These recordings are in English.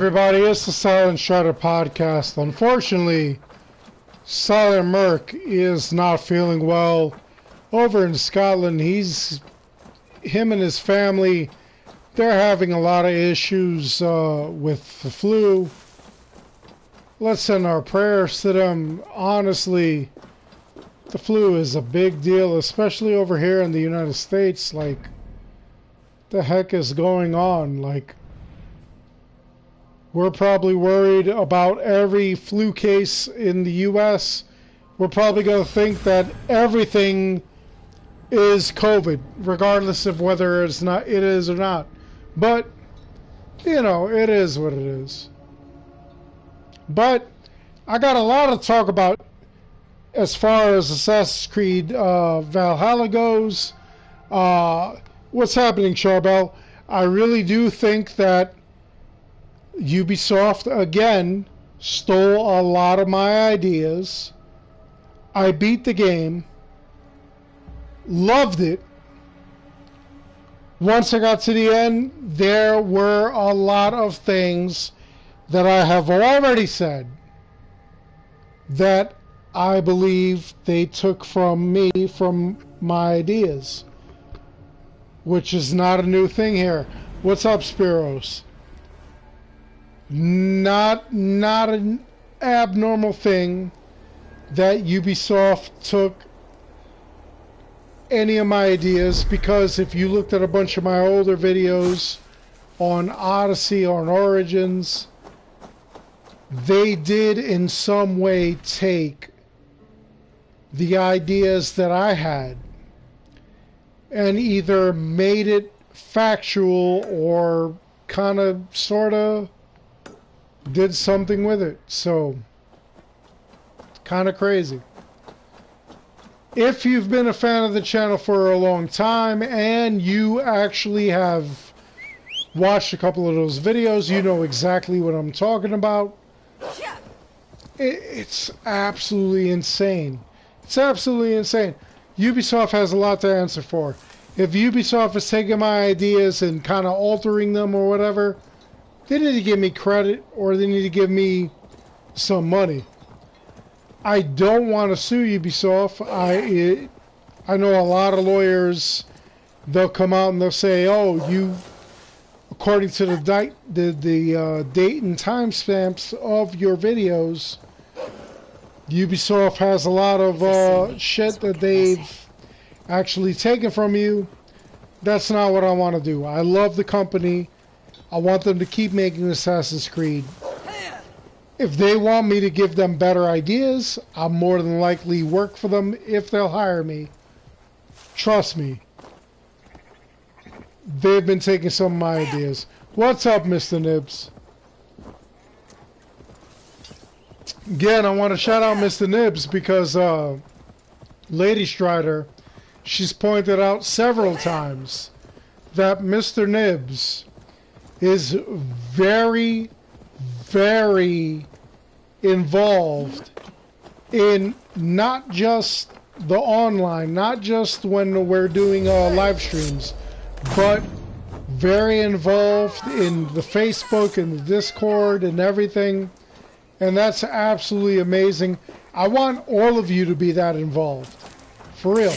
Everybody, it's the Silent Strider podcast. Unfortunately, Silent Merc is not feeling well over in Scotland. Him and his family, they're having a lot of issues with the flu. Let's send our prayers to them. Honestly, the flu is a big deal, especially over here in the United States. Like, the heck is going on? Like, we're probably worried about every flu case in the U.S. We're probably going to think that everything is COVID, regardless of whether it is or not. But, you know, it is what it is. But I got a lot to talk about as far as Assassin's Creed Valhalla goes. What's happening, Charbel? I really do think that Ubisoft, again, stole a lot of my ideas. I beat the game. Loved it. Once I got to the end, there were a lot of things that I have already said that I believe they took from me, from my ideas. Which is not a new thing here. What's up, Spiros? Not an abnormal thing that Ubisoft took any of my ideas, because if you looked at a bunch of my older videos on Odyssey, on Origins, they did in some way take the ideas that I had and either made it factual or kind of sort of did something with it. So, kind of crazy. If you've been a fan of the channel for a long time and you actually have watched a couple of those videos, you know exactly what I'm talking about. It's absolutely insane. It's absolutely insane. Ubisoft has a lot to answer for. If Ubisoft is taking my ideas and kind of altering them or whatever, they need to give me credit, or they need to give me some money. I don't want to sue Ubisoft. I know a lot of lawyers, they'll come out and they'll say, oh, you, according to the date and time stamps of your videos, Ubisoft has a lot of shit that they've actually taken from you. That's not what I want to do. I love the company. I want them to keep making Assassin's Creed. If they want me to give them better ideas, I'll more than likely work for them if they'll hire me. Trust me. They've been taking some of my ideas. What's up, Mr. Nibs? Again, I want to shout out Mr. Nibs because Lady Strider, she's pointed out several times that Mr. Nibs is very, very involved in not just the online, not just when we're doing live streams, but very involved in the Facebook and the Discord and everything. And that's absolutely amazing. I want all of you to be that involved. For real.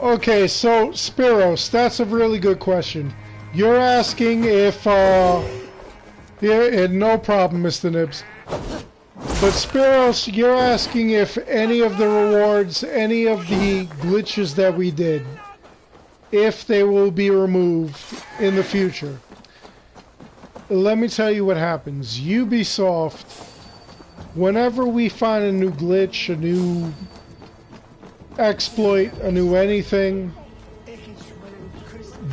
Okay, so Spiros, that's a really good question. You're asking if, yeah, no problem, Mr. Nibs. But Spiros, you're asking if any of the rewards, any of the glitches that we did, if they will be removed in the future. Let me tell you what happens. Ubisoft, whenever we find a new glitch, a new exploit, a new anything,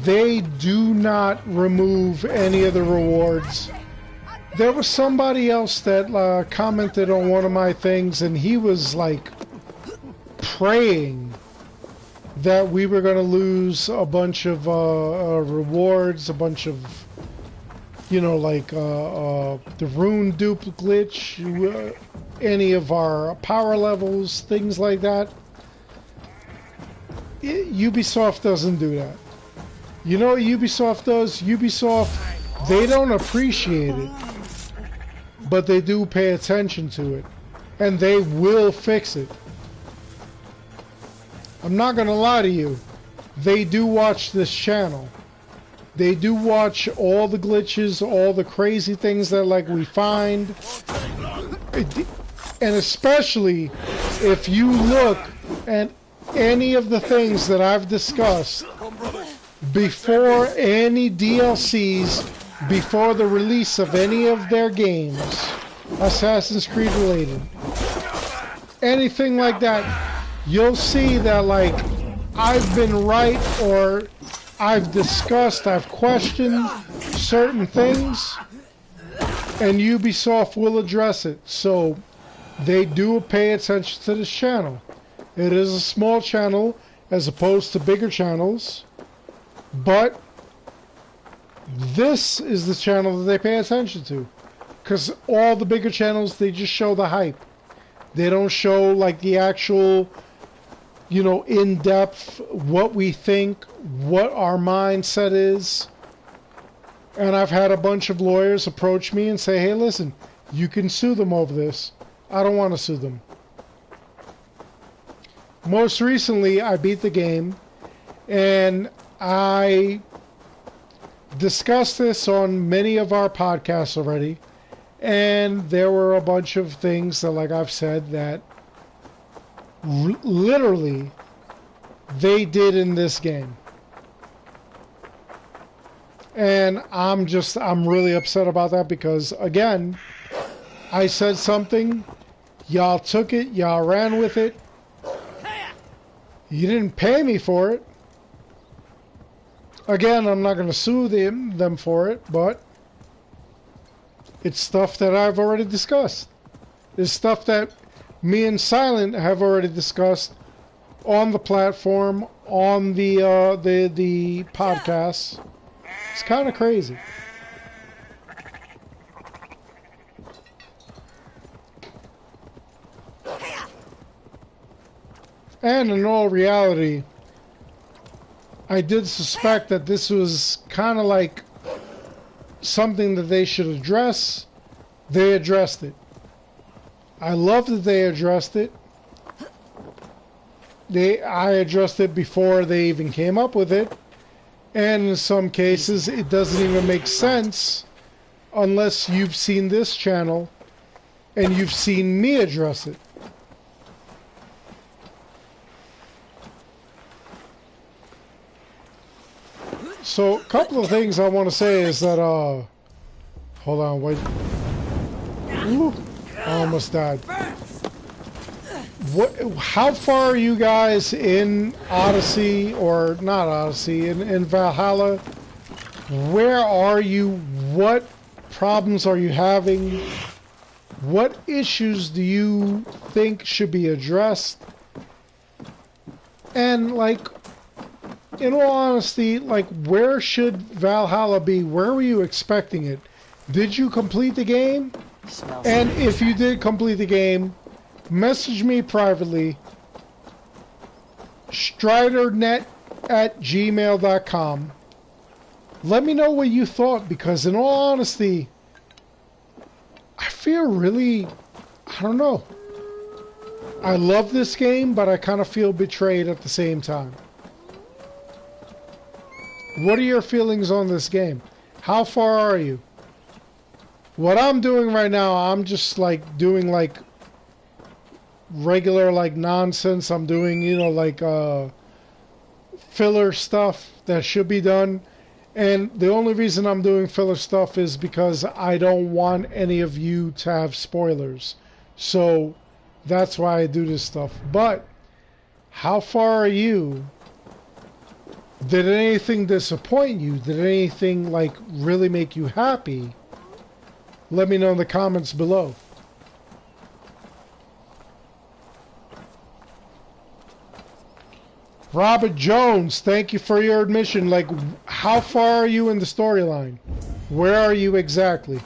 they do not remove any of the rewards. There was somebody else that commented on one of my things, and he was like praying that we were going to lose a bunch of rewards, a bunch of, you know, like the rune dupe glitch, any of our power levels, things like that. Ubisoft doesn't do that. You know what Ubisoft does? Ubisoft, they don't appreciate it, but they do pay attention to it, and they will fix it. I'm not gonna lie to you. They do watch this channel. They do watch all the glitches, all the crazy things that like we find. And especially if you look at any of the things that I've discussed before any DLCs, before the release of any of their games, Assassin's Creed related, anything like that, you'll see that like I've been right, or I've discussed, I've questioned certain things, and Ubisoft will address it. So they do pay attention to this channel. It is a small channel as opposed to bigger channels, but this is the channel that they pay attention to, because all the bigger channels, they just show the hype. They don't show like the actual, you know, in-depth, what we think, what our mindset is. And I've had a bunch of lawyers approach me and say, hey, listen, you can sue them over this. I don't want to sue them. Most recently, I beat the game, and I discussed this on many of our podcasts already, and there were a bunch of things that, like I've said, that literally they did in this game. And I'm really upset about that, because again, I said something, y'all took it, y'all ran with it. You didn't pay me for it. Again, I'm not going to sue them for it, but it's stuff that I've already discussed. It's stuff that me and Silent have already discussed on the platform, on the podcast. It's kind of crazy. And in all reality, I did suspect that this was kind of like something that they should address. They addressed it. I love that they addressed it. I addressed it before they even came up with it. And in some cases, it doesn't even make sense unless you've seen this channel and you've seen me address it. So, a couple of things I want to say is that, hold on, wait. Ooh, I almost died. How far are you guys in Odyssey, or not Odyssey, in Valhalla? Where are you? What problems are you having? What issues do you think should be addressed? And, like, in all honesty, like, where should Valhalla be? Where were you expecting it? Did you complete the game? And if you did complete the game, message me privately, stridernet@gmail.com. Let me know what you thought, because in all honesty, I feel really, I don't know. I love this game, but I kind of feel betrayed at the same time. What are your feelings on this game? How far are you? What I'm doing right now, I'm just like doing like regular like nonsense. I'm doing, you know, like filler stuff that should be done. And the only reason I'm doing filler stuff is because I don't want any of you to have spoilers. So that's why I do this stuff. But how far are you? Did anything disappoint you? Did anything like really make you happy? Let me know in the comments below. Robert Jones, thank you for your admission. Like, how far are you in the storyline? Where are you exactly?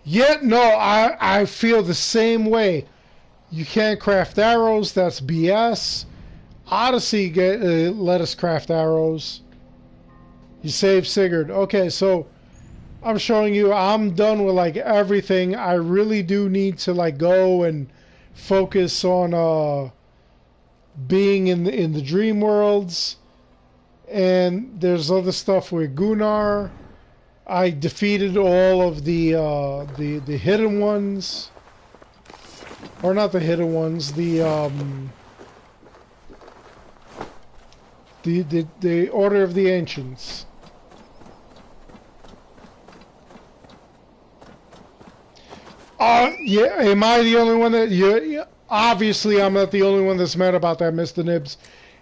Yeah, no, I feel the same way. You can't craft arrows. That's BS. Odyssey let us craft arrows. You save Sigurd. Okay, so I'm showing you I'm done with like everything. I really do need to like go and focus on being in the dream worlds. And there's other stuff with Gunnar. I defeated all of the hidden ones. Or not the hidden ones, the Order of the Ancients. Yeah, am I the only one that you? Obviously, I'm not the only one that's mad about that, Mr. Nibs.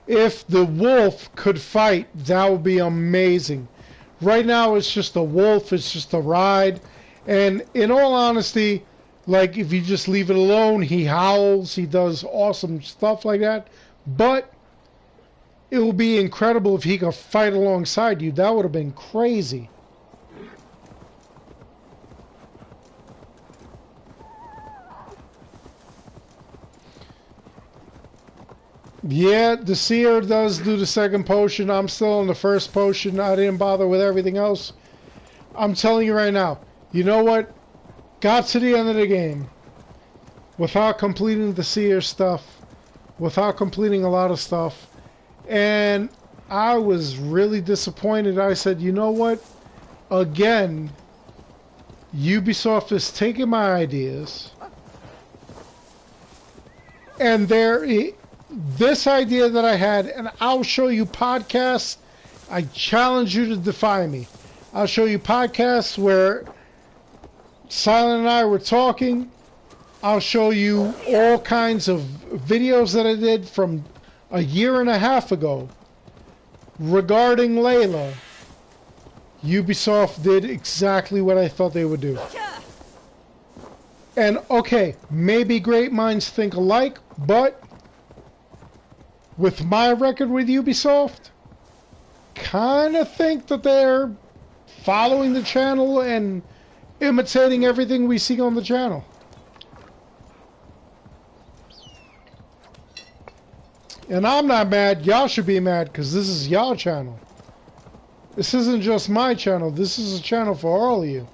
If the wolf could fight, that would be amazing. Right now, it's just a wolf. It's just a ride. And in all honesty, like, if you just leave it alone, he howls. He does awesome stuff like that. But it would be incredible if he could fight alongside you. That would have been crazy. Yeah, the seer does do the second potion. I'm still on the first potion. I didn't bother with everything else. I'm telling you right now, you know what? Got to the end of the game without completing the seer stuff, without completing a lot of stuff, and I was really disappointed. I said, you know what? Again, Ubisoft is taking my ideas, and this idea that I had, and I'll show you podcasts. I challenge you to defy me. I'll show you podcasts where Silent and I were talking. I'll show you all kinds of videos that I did from a year and a half ago regarding Layla. Ubisoft did exactly what I thought they would do. And okay, maybe great minds think alike, but with my record with Ubisoft, kind of think that they're following the channel and imitating everything we see on the channel. And I'm not mad. Y'all should be mad because this is y'all channel. This isn't just my channel. This is a channel for all of you.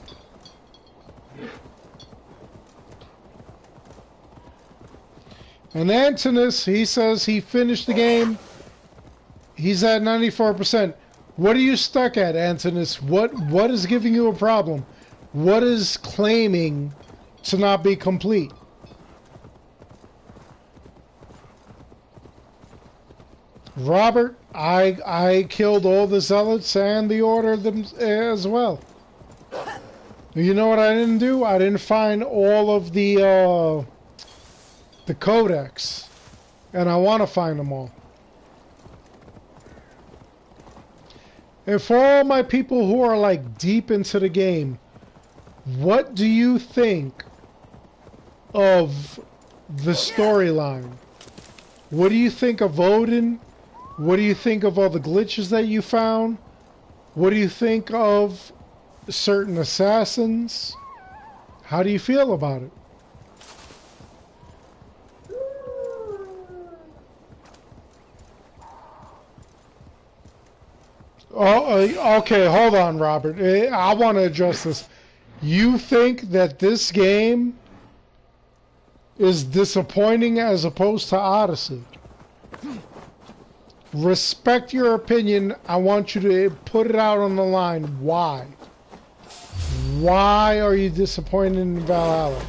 And Antonis, he says he finished the game. He's at 94%. What are you stuck at, Antonis? What is giving you a problem? What is claiming to not be complete? Robert, I killed all the zealots and the order them as well. You know what I didn't do? I didn't find all of the codex, and I want to find them all. And for all my people who are like deep into the game, what do you think of the storyline? What do you think of Odin? What do you think of all the glitches that you found? What do you think of certain assassins? How do you feel about it? Oh, okay, hold on, Robert. I want to address this. You think that this game is disappointing as opposed to Odyssey? Respect your opinion. I want you to put it out on the line. Why? Why are you disappointed in Valhalla?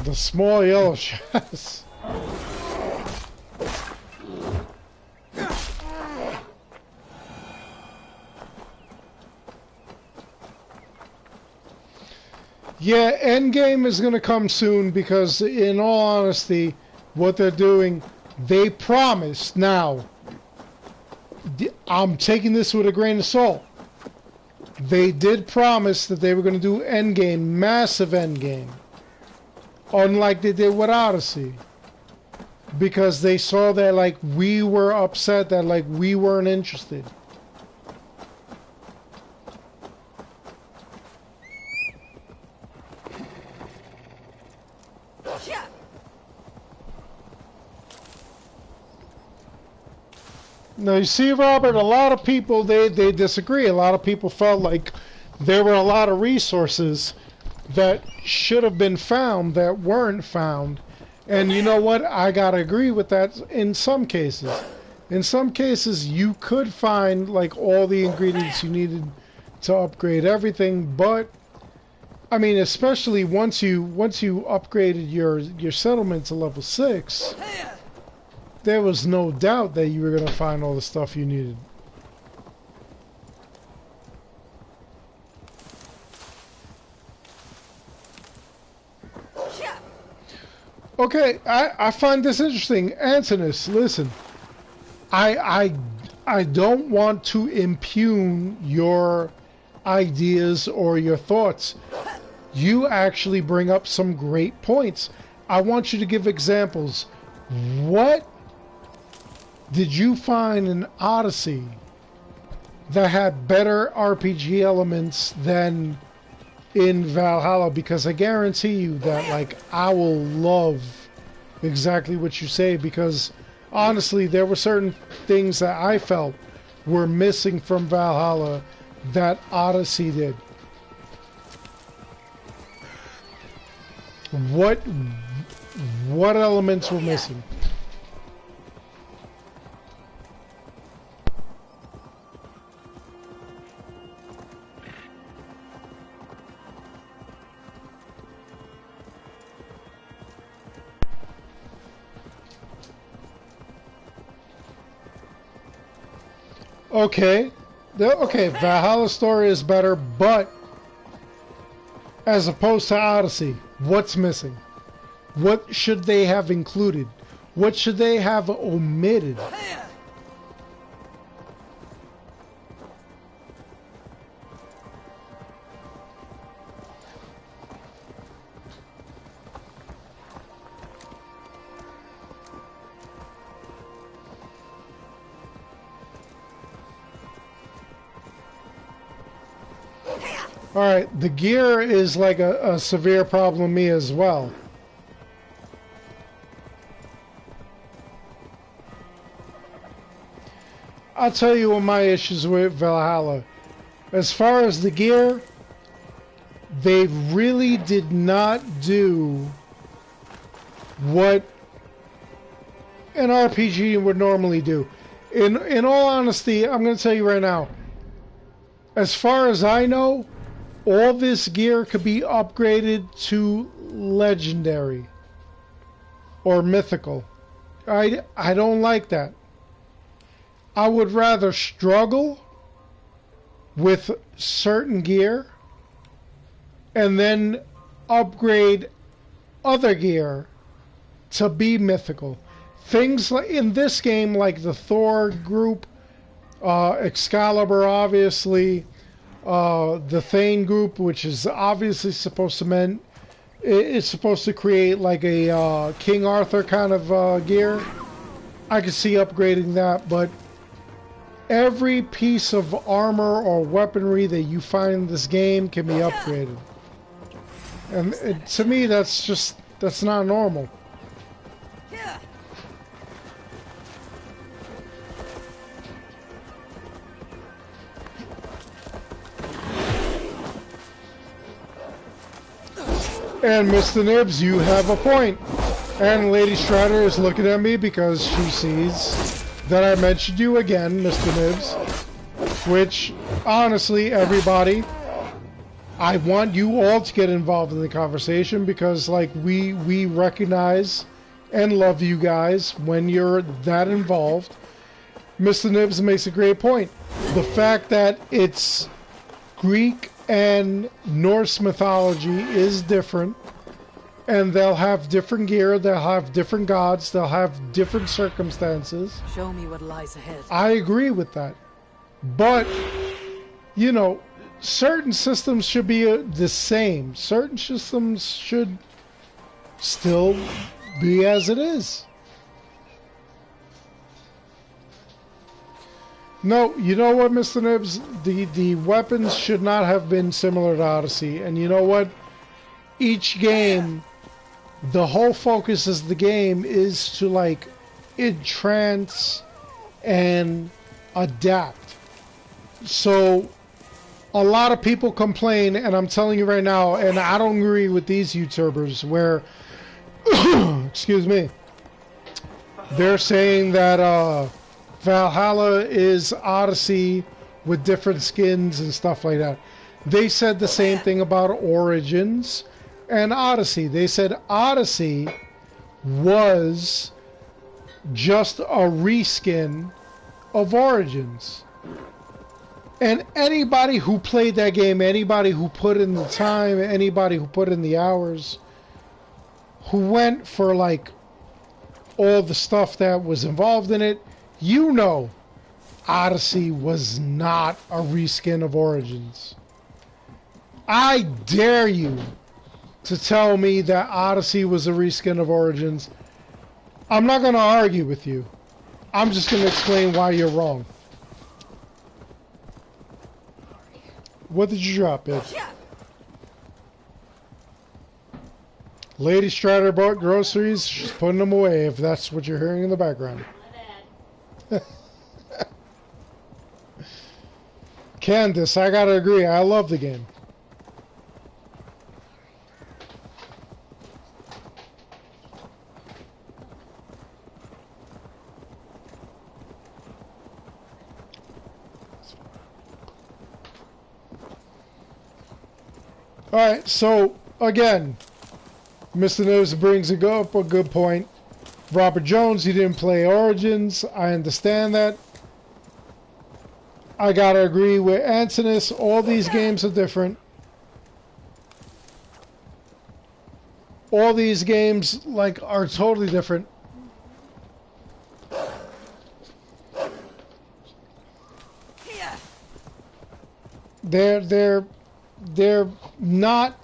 The small yellow shots. Yeah, Endgame is going to come soon because, in all honesty, what they're doing, they promised. Now, I'm taking this with a grain of salt. They did promise that they were going to do Endgame, massive Endgame, unlike they did with Odyssey. Because they saw that, like, we were upset, that, like, we weren't interested. Now, you see, Robert, a lot of people, they disagree. A lot of people felt like there were a lot of resources that should have been found that weren't found. And you know what? I gotta agree with that in some cases. In some cases, you could find, like, all the ingredients you needed to upgrade everything, but, I mean, especially once you upgraded your settlement to level 6... there was no doubt that you were going to find all the stuff you needed. Okay, I find this interesting. Antinous, listen. I don't want to impugn your ideas or your thoughts. You actually bring up some great points. I want you to give examples. What did you find in Odyssey that had better RPG elements than in Valhalla? Because I guarantee you that, like, I will love exactly what you say, because honestly, there were certain things that I felt were missing from Valhalla that Odyssey did. What elements were missing? Okay, Valhalla's story is better, but as opposed to Odyssey, what's missing? What should they have included? What should they have omitted? Alright, the gear is like a severe problem with me as well. I'll tell you what my issues with Valhalla. As far as the gear, they really did not do what an RPG would normally do. In all honesty, I'm going to tell you right now, as far as I know, all this gear could be upgraded to legendary or mythical. I don't like that. I would rather struggle with certain gear and then upgrade other gear to be mythical. Things like in this game, like the Thor group, Excalibur, obviously, the Thane group, which is obviously supposed to it's supposed to create like a King Arthur kind of gear. I could see upgrading that, but every piece of armor or weaponry that you find in this game can be upgraded. And to me, that's not normal. And Mr. Nibs, you have a point. And Lady Strider is looking at me because she sees that I mentioned you again, Mr. Nibs. Which, honestly, everybody, I want you all to get involved in the conversation because, like, we recognize and love you guys when you're that involved. Mr. Nibs makes a great point. The fact that it's Greek and Norse mythology is different, and they'll have different gear, they'll have different gods, they'll have different circumstances. Show me what lies ahead. I agree with that. But, you know, certain systems should be the same. Certain systems should still be as it is. No, you know what, Mr. Nibs? The weapons should not have been similar to Odyssey. And you know what? Each game, the whole focus of the game is to, like, entrance and adapt. So, a lot of people complain, and I'm telling you right now, and I don't agree with these YouTubers, where, excuse me, they're saying that, Valhalla is Odyssey with different skins and stuff like that. They said the same thing about Origins and Odyssey. They said Odyssey was just a reskin of Origins. And anybody who played that game, anybody who put in the time, anybody who put in the hours, who went for like all the stuff that was involved in it, you know Odyssey was not a reskin of Origins. I dare you to tell me that Odyssey was a reskin of Origins. I'm not going to argue with you. I'm just going to explain why you're wrong. What did you drop, bitch? Lady Strider bought groceries. She's putting them away, if that's what you're hearing in the background. Candace, I gotta agree. I love the game. Alright, so, again, Mr. Nose brings up a good point. Robert Jones, he didn't play Origins. I understand that. I gotta agree with Antinous. All these games are different. All these games, like, are totally different. They're not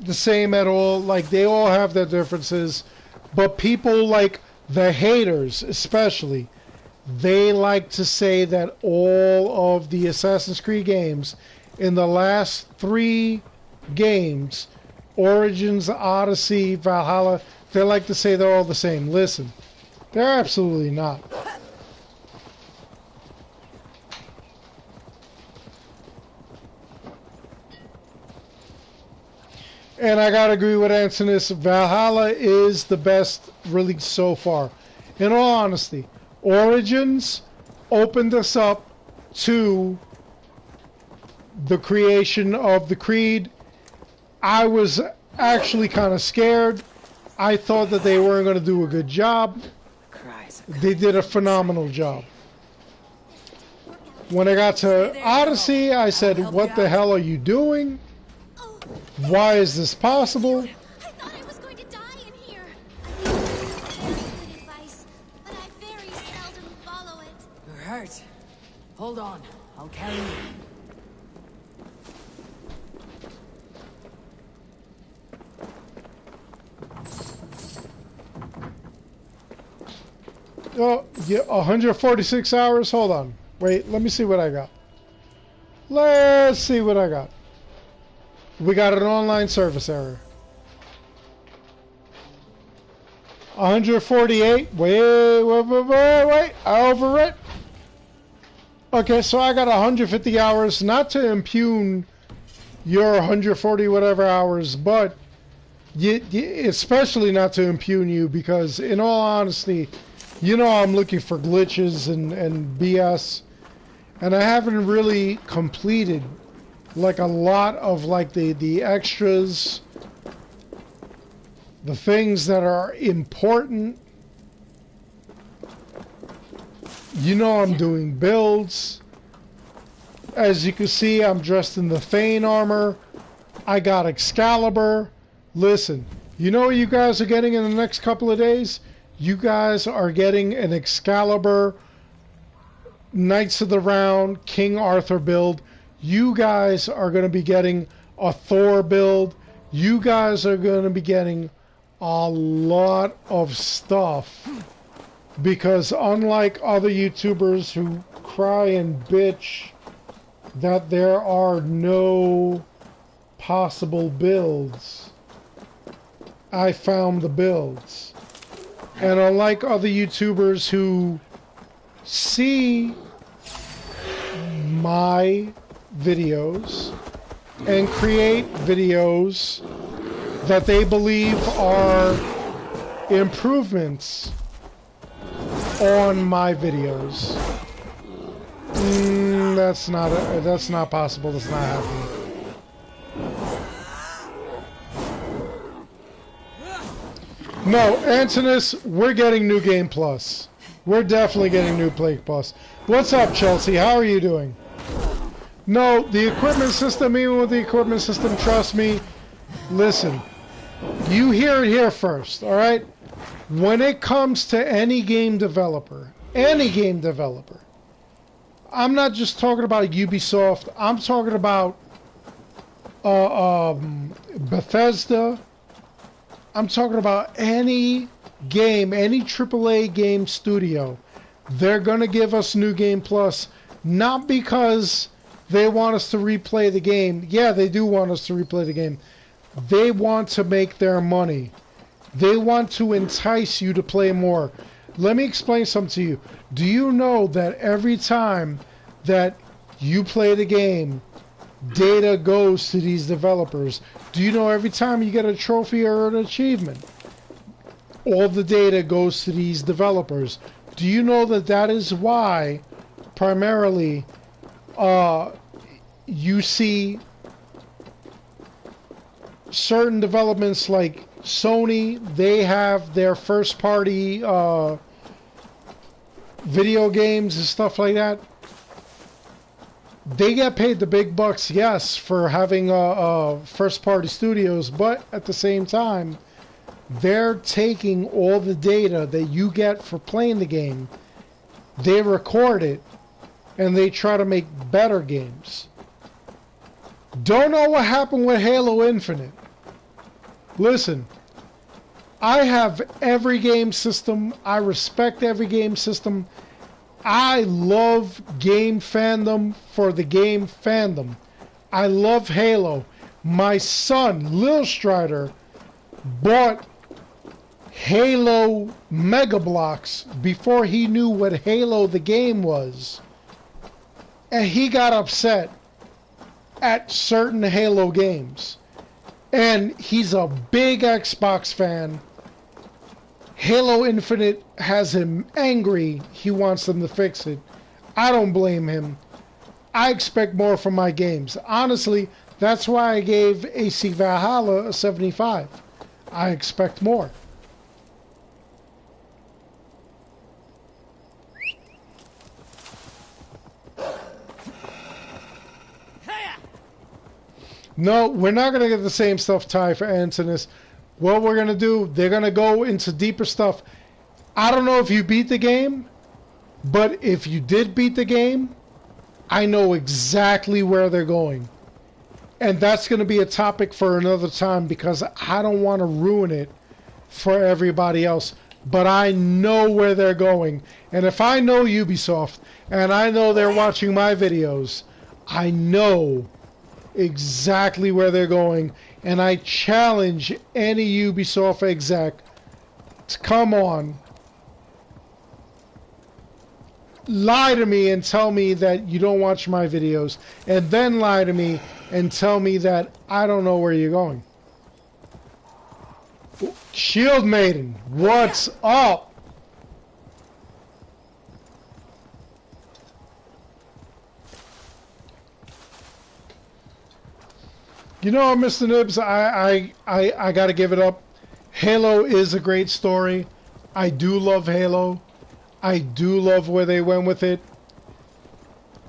the same at all. Like, they all have their differences. But people, like the haters especially, they like to say that all of the Assassin's Creed games in the last 3 games, Origins, Odyssey, Valhalla, they like to say they're all the same. Listen, they're absolutely not. And I gotta agree with Antinous. Valhalla is the best release so far. In all honesty, Origins opened us up to the creation of the Creed. I was actually kind of scared. I thought that they weren't going to do a good job. They did a phenomenal job. When I got to Odyssey, I said, what the hell are you doing? Why is this possible? I thought I was going to die in here. I think good advice, but I very seldom follow it. You're hurt. Hold on. I'll carry you. Oh, yeah, 146 hours? Hold on. Wait, let me see what I got. Let's see what I got. We got an online service error. 148. Wait. I overwrit. Okay, so I got 150 hours. Not to impugn your 140 whatever hours, but especially not to impugn you, because in all honesty, you know I'm looking for glitches and BS. And I haven't really completed like a lot of like the extras, the things that are important. You know I'm doing builds. As you can see, I'm dressed in the Thane armor. I got Excalibur. Listen, you know what you guys are getting in the next couple of days? You guys are getting an Excalibur Knights of the Round King Arthur build. You guys are going to be getting a Thor build. You guys are going to be getting a lot of stuff. Because unlike other YouTubers who cry and bitch that there are no possible builds, I found the builds. And unlike other YouTubers who see my videos and create videos that they believe are improvements on my videos, that's not possible. That's not happening. No, Antinous, we're getting New Game Plus. We're definitely getting New Play Plus. What's up, Chelsea? How are you doing? No, the equipment system, even with the equipment system, trust me, listen, you hear it here first, all right? When it comes to any game developer, I'm not just talking about Ubisoft, I'm talking about Bethesda, I'm talking about any game, any AAA game studio. They're going to give us New Game Plus, not because they want us to replay the game. Yeah, they do want us to replay the game. They want to make their money. They want to entice you to play more. Let me explain something to you. Do you know that every time that you play the game, data goes to these developers? Do you know every time you get a trophy or an achievement, all the data goes to these developers? Do you know that that is why, primarily, you see certain developments like Sony, they have their first-party video games and stuff like that. They get paid the big bucks, yes, for having first-party studios, but at the same time, they're taking all the data that you get for playing the game, they record it, and they try to make better games. Don't know what happened with Halo Infinite. Listen, I have every game system. I respect every game system. I love game fandom for the game fandom. I love Halo. My son, Lil Strider, bought Halo Mega Blocks before he knew what Halo the game was. And he got upset at certain Halo games. And he's a big Xbox fan. Halo Infinite has him angry. He wants them to fix it. I don't blame him. I expect more from my games. Honestly, that's why I gave AC Valhalla a 75. I expect more. No, we're not going to get the same stuff, Ty, for Antinous. What we're going to do, they're going to go into deeper stuff. I don't know if you beat the game, but if you did beat the game, I know exactly where they're going. And that's going to be a topic for another time because I don't want to ruin it for everybody else. But I know where they're going. And if I know Ubisoft and I know they're watching my videos, I know exactly where they're going, and I challenge any Ubisoft exec to come on, lie to me and tell me that you don't watch my videos, and then lie to me and tell me that I don't know where you're going. Shield Maiden, what's up? You know, Mr. Nibs, I got to give it up. Halo is a great story. I do love Halo. I do love where they went with it.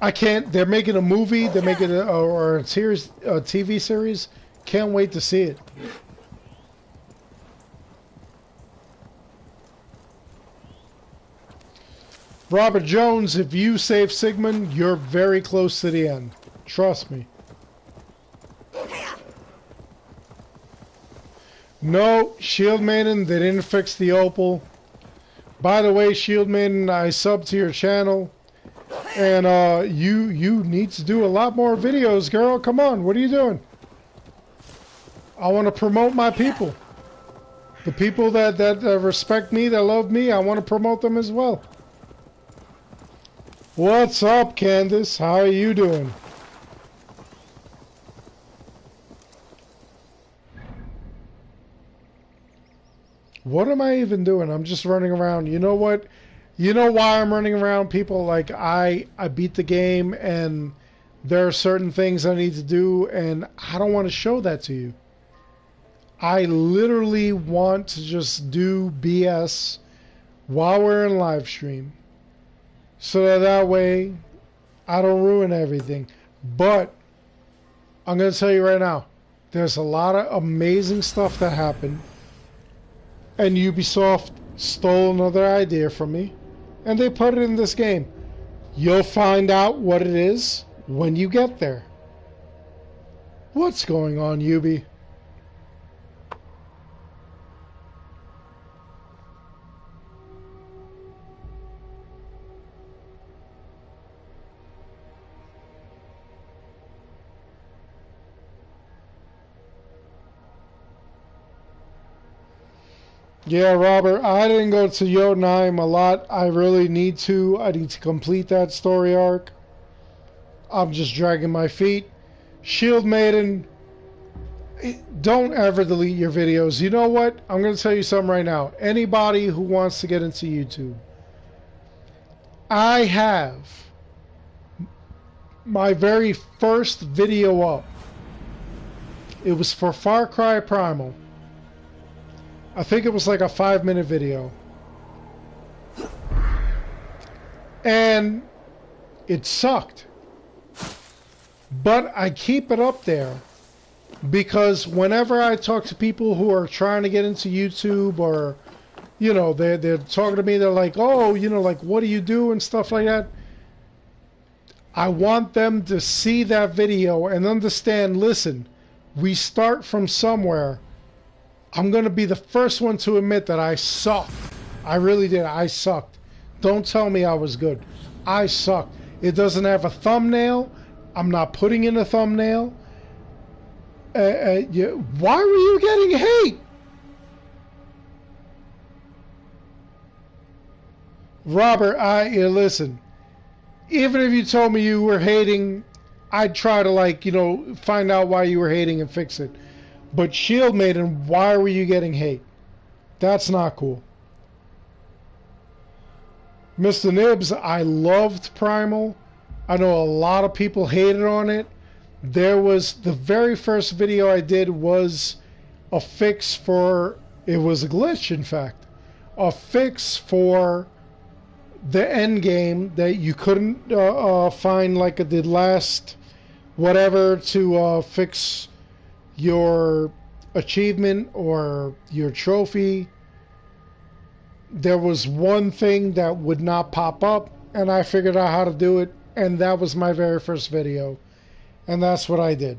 I can't. They're making a movie. They're making or a series, a TV series. Can't wait to see it. Robert Jones, if you save Sigmund, you're very close to the end. Trust me. No, Shield Maiden, they didn't fix the Opal. By the way, Shield Maiden, I subbed to your channel. And you need to do a lot more videos, girl. Come on, what are you doing? I want to promote my people. The people that respect me, that love me, I want to promote them as well. What's up, Candace? How are you doing? What am I even doing? I'm just running around. You know what? You know why I'm running around, people? Like, I beat the game, and there are certain things I need to do, and I don't want to show that to you. I literally want to just do BS while we're in live stream, so that way I don't ruin everything. But I'm going to tell you right now, there's a lot of amazing stuff that happened, and Ubisoft stole another idea from me, and they put it in this game. You'll find out what it is when you get there. What's going on, Ubi? Yeah, Robert, I didn't go to Jotunheim a lot. I really need to. I need to complete that story arc. I'm just dragging my feet. Shield Maiden, don't ever delete your videos. You know what? I'm going to tell you something right now. Anybody who wants to get into YouTube, I have my very first video up. It was for Far Cry Primal. I think it was like a 5-minute video. And it sucked. But I keep it up there because whenever I talk to people who are trying to get into YouTube, or, you know, they're talking to me, they're like, oh, you know, like, what do you do and stuff like that. I want them to see that video and understand, listen, we start from somewhere. I'm going to be the first one to admit that I sucked. I really did. I sucked. Don't tell me I was good. I sucked. It doesn't have a thumbnail. I'm not putting in a thumbnail. Why were you getting hate? Robert, listen. Even if you told me you were hating, I'd try to, like, you know, find out why you were hating and fix it. But Shield Maiden, why were you getting hate? That's not cool. Mr. Nibs, I loved Primal. I know a lot of people hated on it. There was, the very first video I did was a fix for, it was a glitch in fact, a fix for the end game that you couldn't find, like the last whatever to fix your achievement or your trophy. There was one thing that would not pop up, and I figured out how to do it, and that was my very first video, and that's what I did.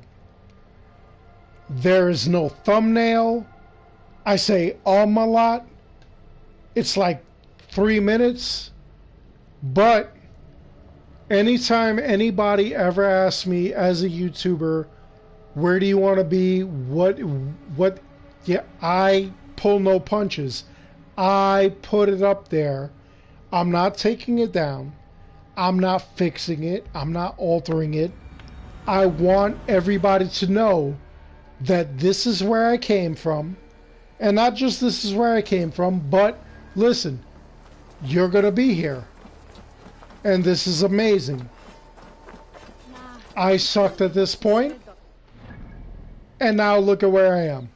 There is no thumbnail. I say a lot. It's like 3 minutes, but anytime anybody ever asks me as a YouTuber, where do you want to be? Yeah, I pull no punches. I put it up there. I'm not taking it down. I'm not fixing it. I'm not altering it. I want everybody to know that this is where I came from. And not just this is where I came from, but listen, you're going to be here. And this is amazing. I sucked at this point. And now look at where I am.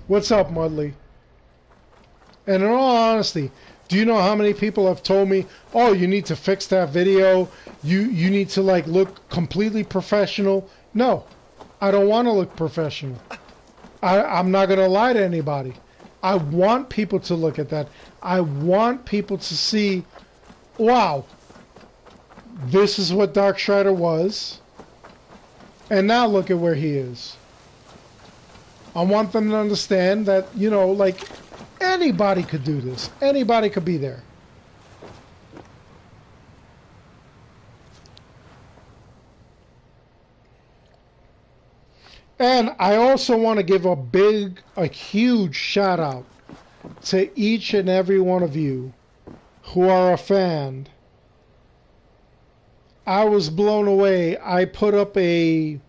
What's up, Mudley? And in all honesty, Do you know how many people have told me, oh, you need to fix that video, you need to like look completely professional? No, I don't want to look professional. I'm not going to lie to anybody. I want people to look at that. I want people to see, wow, this is what Darkstrider was, and now look at where he is. I want them to understand that, you know, like, anybody could do this. Anybody could be there. And I also want to give a huge shout out to each and every one of you who are a fan. I was blown away. I put up a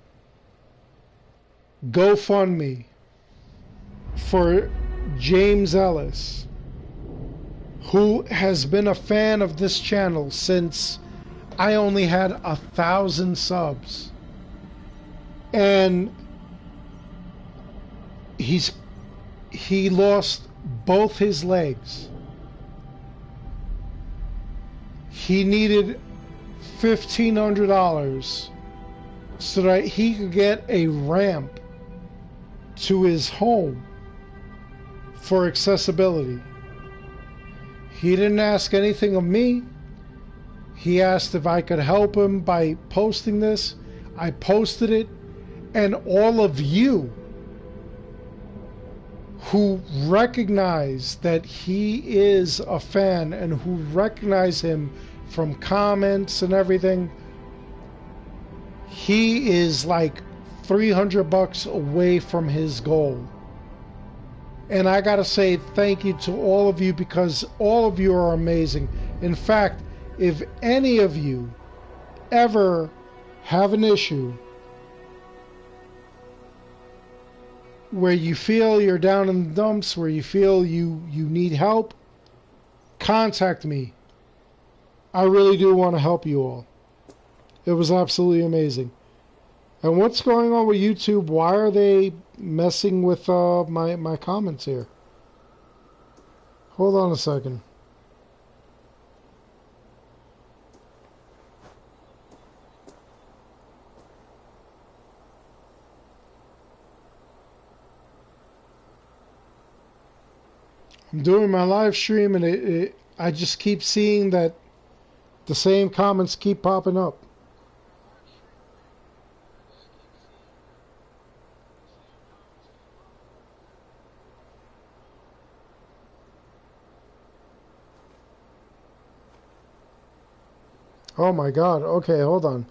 GoFundMe for James Ellis, who has been a fan of this channel since I only had 1,000 subs. And he lost both his legs. He needed $1,500 so that he could get a ramp to his home for accessibility. He didn't ask anything of me. He asked if I could help him by posting this. I posted it, and all of you who recognize that he is a fan and who recognize him from comments and everything, he is like $300 away from his goal. And I gotta say thank you to all of you, because all of you are amazing. In fact, if any of you ever have an issue where you feel you're down in the dumps, where you feel you need help, contact me. I really do want to help you all. It was absolutely amazing. And what's going on with YouTube? Why are they messing with my comments here? Hold on a second. I'm doing my live stream, and I just keep seeing that the same comments keep popping up. Oh my god, okay, hold on.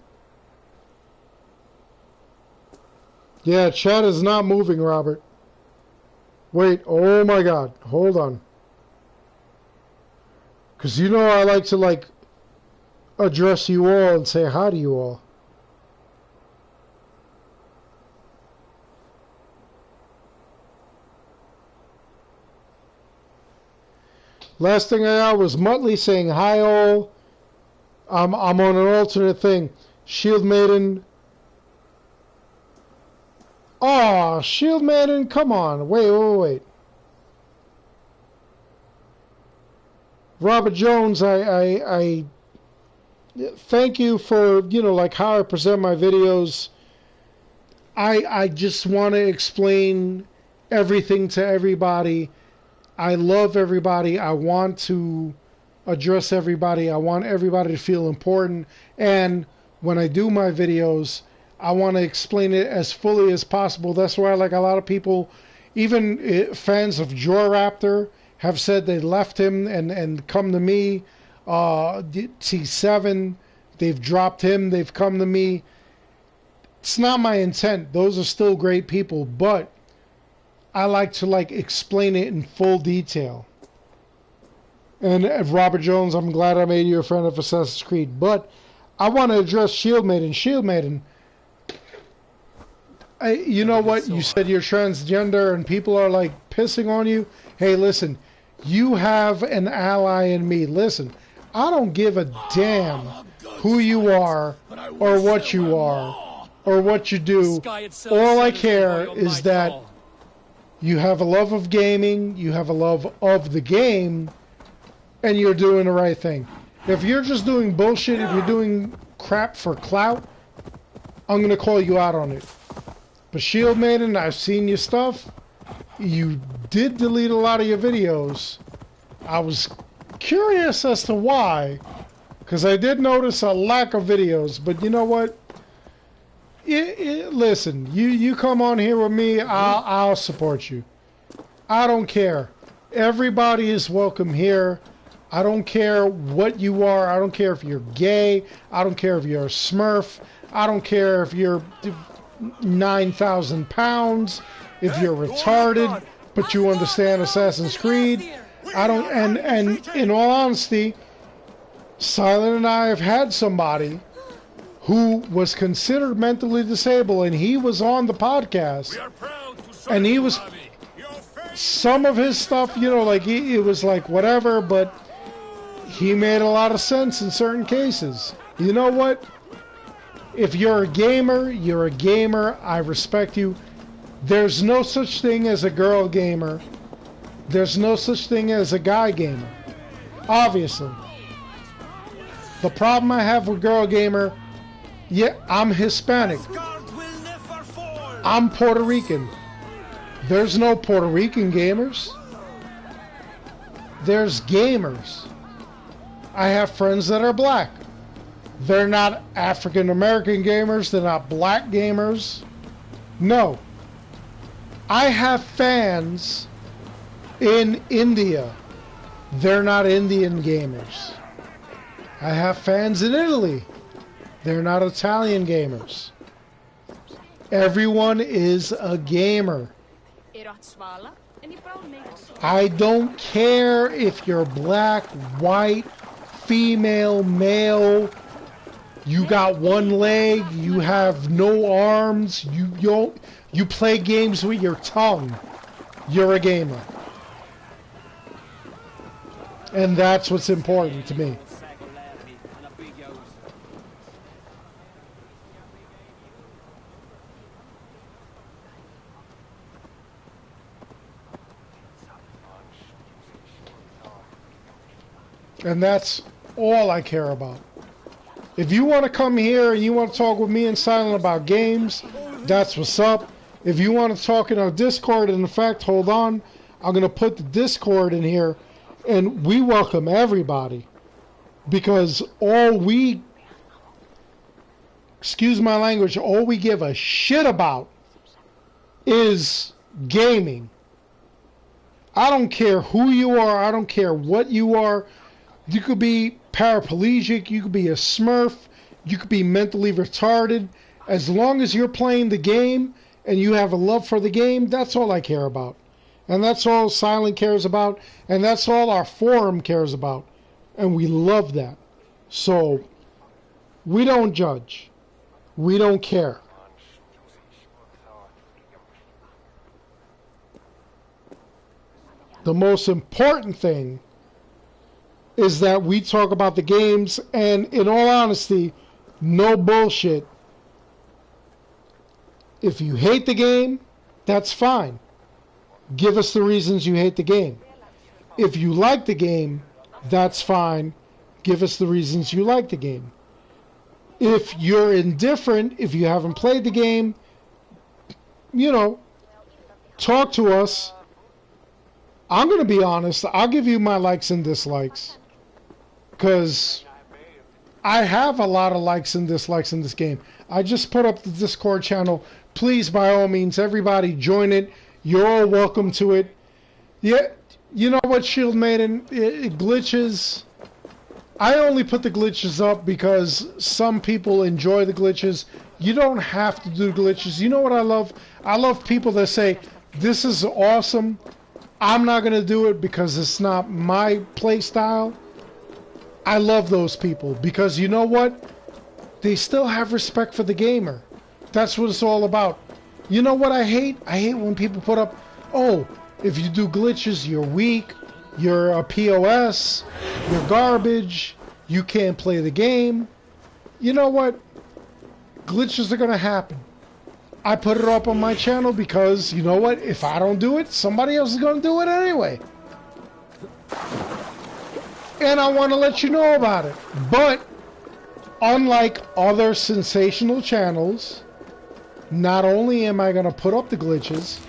Yeah, chat is not moving, Robert. Wait, oh my god, hold on. Because you know I like to, like, address you all and say hi to you all. Last thing I got was Muttley saying hi all. I'm on an alternate thing. Shield Maiden. Oh, Shield Maiden, come on. Wait. Robert Jones, I thank you for, you know, like how I present my videos. I just want to explain everything to everybody. I love everybody. I want to address everybody. I want everybody to feel important. And when I do my videos, I want to explain it as fully as possible. That's why, like, a lot of people, even fans of Joy Raptor, have said they left him and come to me. T7, they've dropped him, they've come to me. It's not my intent. Those are still great people, but I like to, like, explain it in full detail. And Robert Jones, I'm glad I made you a friend of Assassin's Creed, but I want to address Shield Maiden. Shield Maiden, you know what? You said you're transgender and people are, like, pissing on you. Hey, listen, you have an ally in me. Listen, I don't give a damn who you are or what you are or what you do. All I care is that you have a love of gaming, you have a love of the game, and you're doing the right thing. If you're just doing bullshit, if you're doing crap for clout, I'm going to call you out on it. But Shield Maiden, I've seen your stuff. You did delete a lot of your videos. I was curious as to why, because I did notice a lack of videos. But you know what? Listen, you come on here with me, I'll support you. I don't care. Everybody is welcome here. I don't care what you are. I don't care if you're gay. I don't care if you're a Smurf. I don't care if you're 9,000 pounds. If you're retarded, but you understand Assassin's Creed. I don't. And in all honesty, Silent and I have had somebody who was considered mentally disabled, and he was on the podcast, and he was, some of his stuff, you know, like it was like whatever, but he made a lot of sense in certain cases. You know what? If you're a gamer, you're a gamer. I respect you. There's no such thing as a girl gamer. There's no such thing as a guy gamer. Obviously. The problem I have with girl gamer, yeah, I'm Hispanic. I'm Puerto Rican. There's no Puerto Rican gamers. There's gamers. I have friends that are black. They're not African American gamers. They're not black gamers. No. I have fans in India. They're not Indian gamers. I have fans in Italy. They're not Italian gamers. Everyone is a gamer. I don't care if you're black, white, female, male, you got one leg, you have no arms, you play games with your tongue. You're a gamer. And that's what's important to me. And that's all I care about. If you want to come here and you want to talk with me and Silent about games, that's what's up. If you want to talk in our Discord, and in fact, hold on, I'm going to put the Discord in here, and we welcome everybody. Because all we, excuse my language, all we give a shit about is gaming. I don't care who you are, I don't care what you are. You could be paraplegic, you could be a Smurf, you could be mentally retarded. As long as you're playing the game and you have a love for the game, that's all I care about. And that's all Silent cares about, and that's all our forum cares about. And we love that. So, we don't judge. We don't care. The most important thing is that we talk about the games, and in all honesty, no bullshit. If you hate the game, that's fine. Give us the reasons you hate the game. If you like the game, that's fine. Give us the reasons you like the game. If you're indifferent, if you haven't played the game, you know, talk to us. I'm going to be honest. I'll give you my likes and dislikes. Because I have a lot of likes and dislikes in this game. I just put up the Discord channel. Please, by all means, everybody join it. You're all welcome to it. Yeah, you know what, Shield Maiden? It glitches. I only put the glitches up because some people enjoy the glitches. You don't have to do glitches. You know what I love? I love people that say, this is awesome. I'm not going to do it because it's not my play style. I love those people because you know what? They still have respect for the gamer. That's what it's all about. You know what I hate? I hate when people put up, oh, if you do glitches, you're weak, you're a POS, you're garbage, you can't play the game. You know what? Glitches are going to happen. I put it up on my channel because, you know what? If I don't do it, somebody else is going to do it anyway. and I want to let you know about it. But unlike other sensational channels, not only am I going to put up the glitches,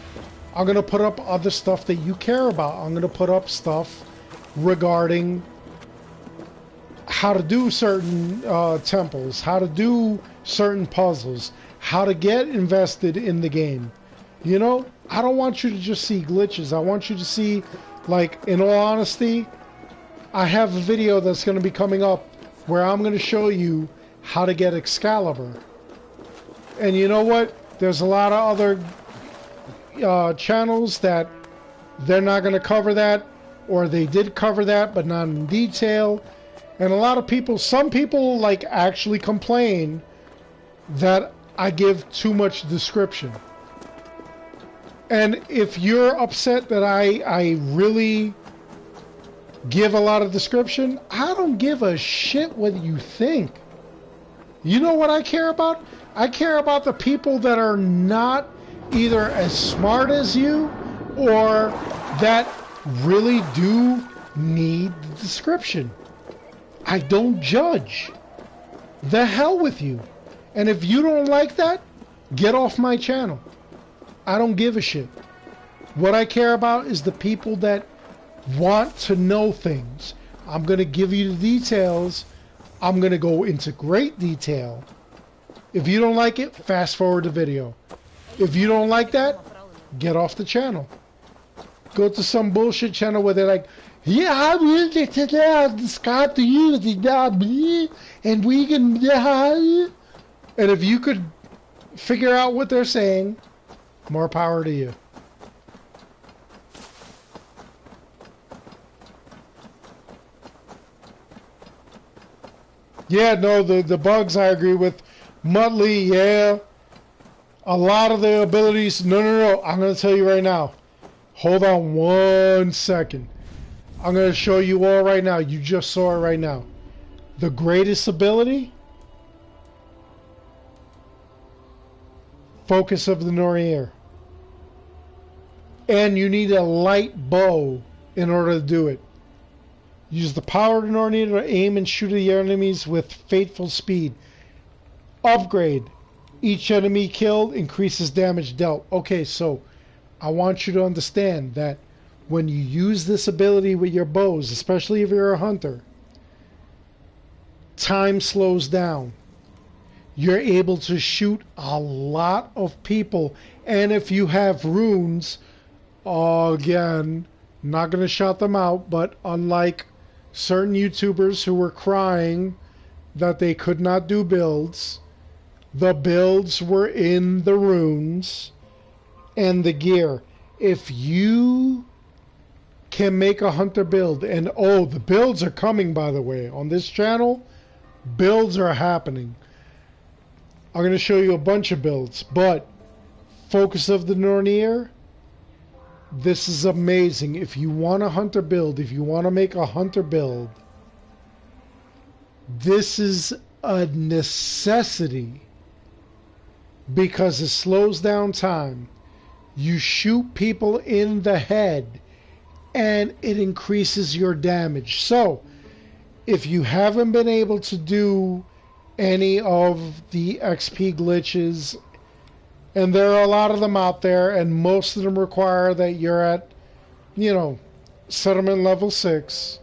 I'm going to put up other stuff that you care about. I'm going to put up stuff regarding how to do certain temples, how to do certain puzzles, how to get invested in the game. You know, I don't want you to just see glitches. I want you to see, like, in all honesty, I have a video that's going to be coming up where I'm going to show you how to get Excalibur. And you know what? There's a lot of other channels that they're not going to cover that, or they did cover that, but not in detail. And a lot of people, some people, like, actually complain that I give too much description. And if you're upset that I really give a lot of description, I don't give a shit what you think. You know what I care about? I care about the people that are not either as smart as you or that really do need the description. I don't judge. The hell with you. And if you don't like that, get off my channel. I don't give a shit. What I care about is the people that want to know things. I'm going to give you the details. I'm going to go into great detail. If you don't like it, fast forward the video. If you don't like that, get off the channel. Go to some bullshit channel where they're like, yeah, I will get to Scott to use it, and we can, and if you could figure out what they're saying, more power to you. Yeah, no, the bugs I agree with. Muttley, yeah. A lot of the abilities, no. I'm going to tell you right now. Hold on 1 second. I'm going to show you all right now. You just saw it right now. The greatest ability? Focus of the Nornier. And you need a light bow in order to do it. Use the power of the Nornier to aim and shoot at your enemies with fateful speed. Upgrade. Each enemy killed increases damage dealt. Okay, so I want you to understand that when you use this ability with your bows, especially if you're a hunter, time slows down. You're able to shoot a lot of people. And if you have runes, again, not going to shout them out, but unlike certain YouTubers who were crying that they could not do builds, the builds were in the runes and the gear. If you can make a hunter build, and oh, the builds are coming, by the way, on this channel, builds are happening. I'm going to show you a bunch of builds, but Focus of the Nornier, this is amazing. If you want a hunter build, if you want to make a hunter build, this is a necessity because it slows down time. You shoot people in the head and it increases your damage. So if you haven't been able to do any of the XP glitches, and there are a lot of them out there, and most of them require that you're at, settlement level 6,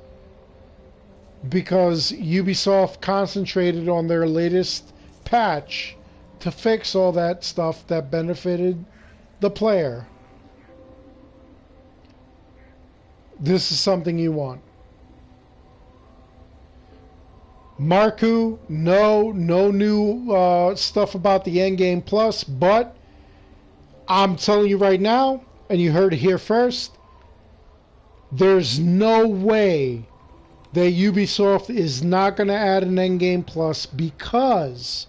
because Ubisoft concentrated on their latest patch to fix all that stuff that benefited the player. This is something you want. Marku, no new stuff about the Endgame Plus, but I'm telling you right now, and you heard it here first, there's no way that Ubisoft is not going to add an Endgame Plus, because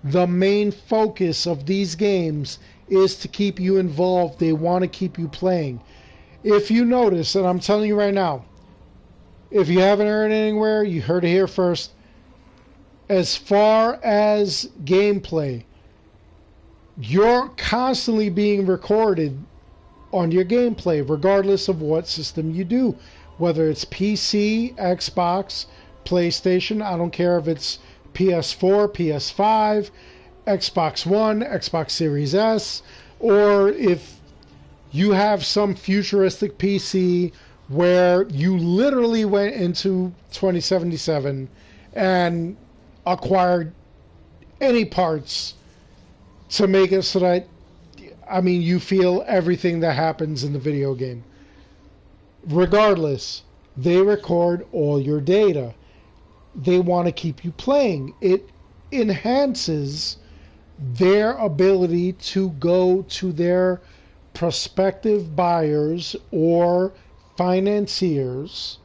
the main focus of these games is to keep you involved. They want to keep you playing. If you notice, and I'm telling you right now, if you haven't heard it anywhere, you heard it here first. As far as gameplay, you're constantly being recorded on your gameplay, regardless of what system you do. whether it's PC, Xbox, PlayStation. I don't care if it's PS4, PS5, Xbox One, Xbox Series S, or if you have some futuristic PC where you literally went into 2077 and acquired any parts to make it so that, I mean, you feel everything that happens in the video game. Regardless, they record all your data. They want to keep you playing. It enhances their ability to go to their prospective buyers or financiers,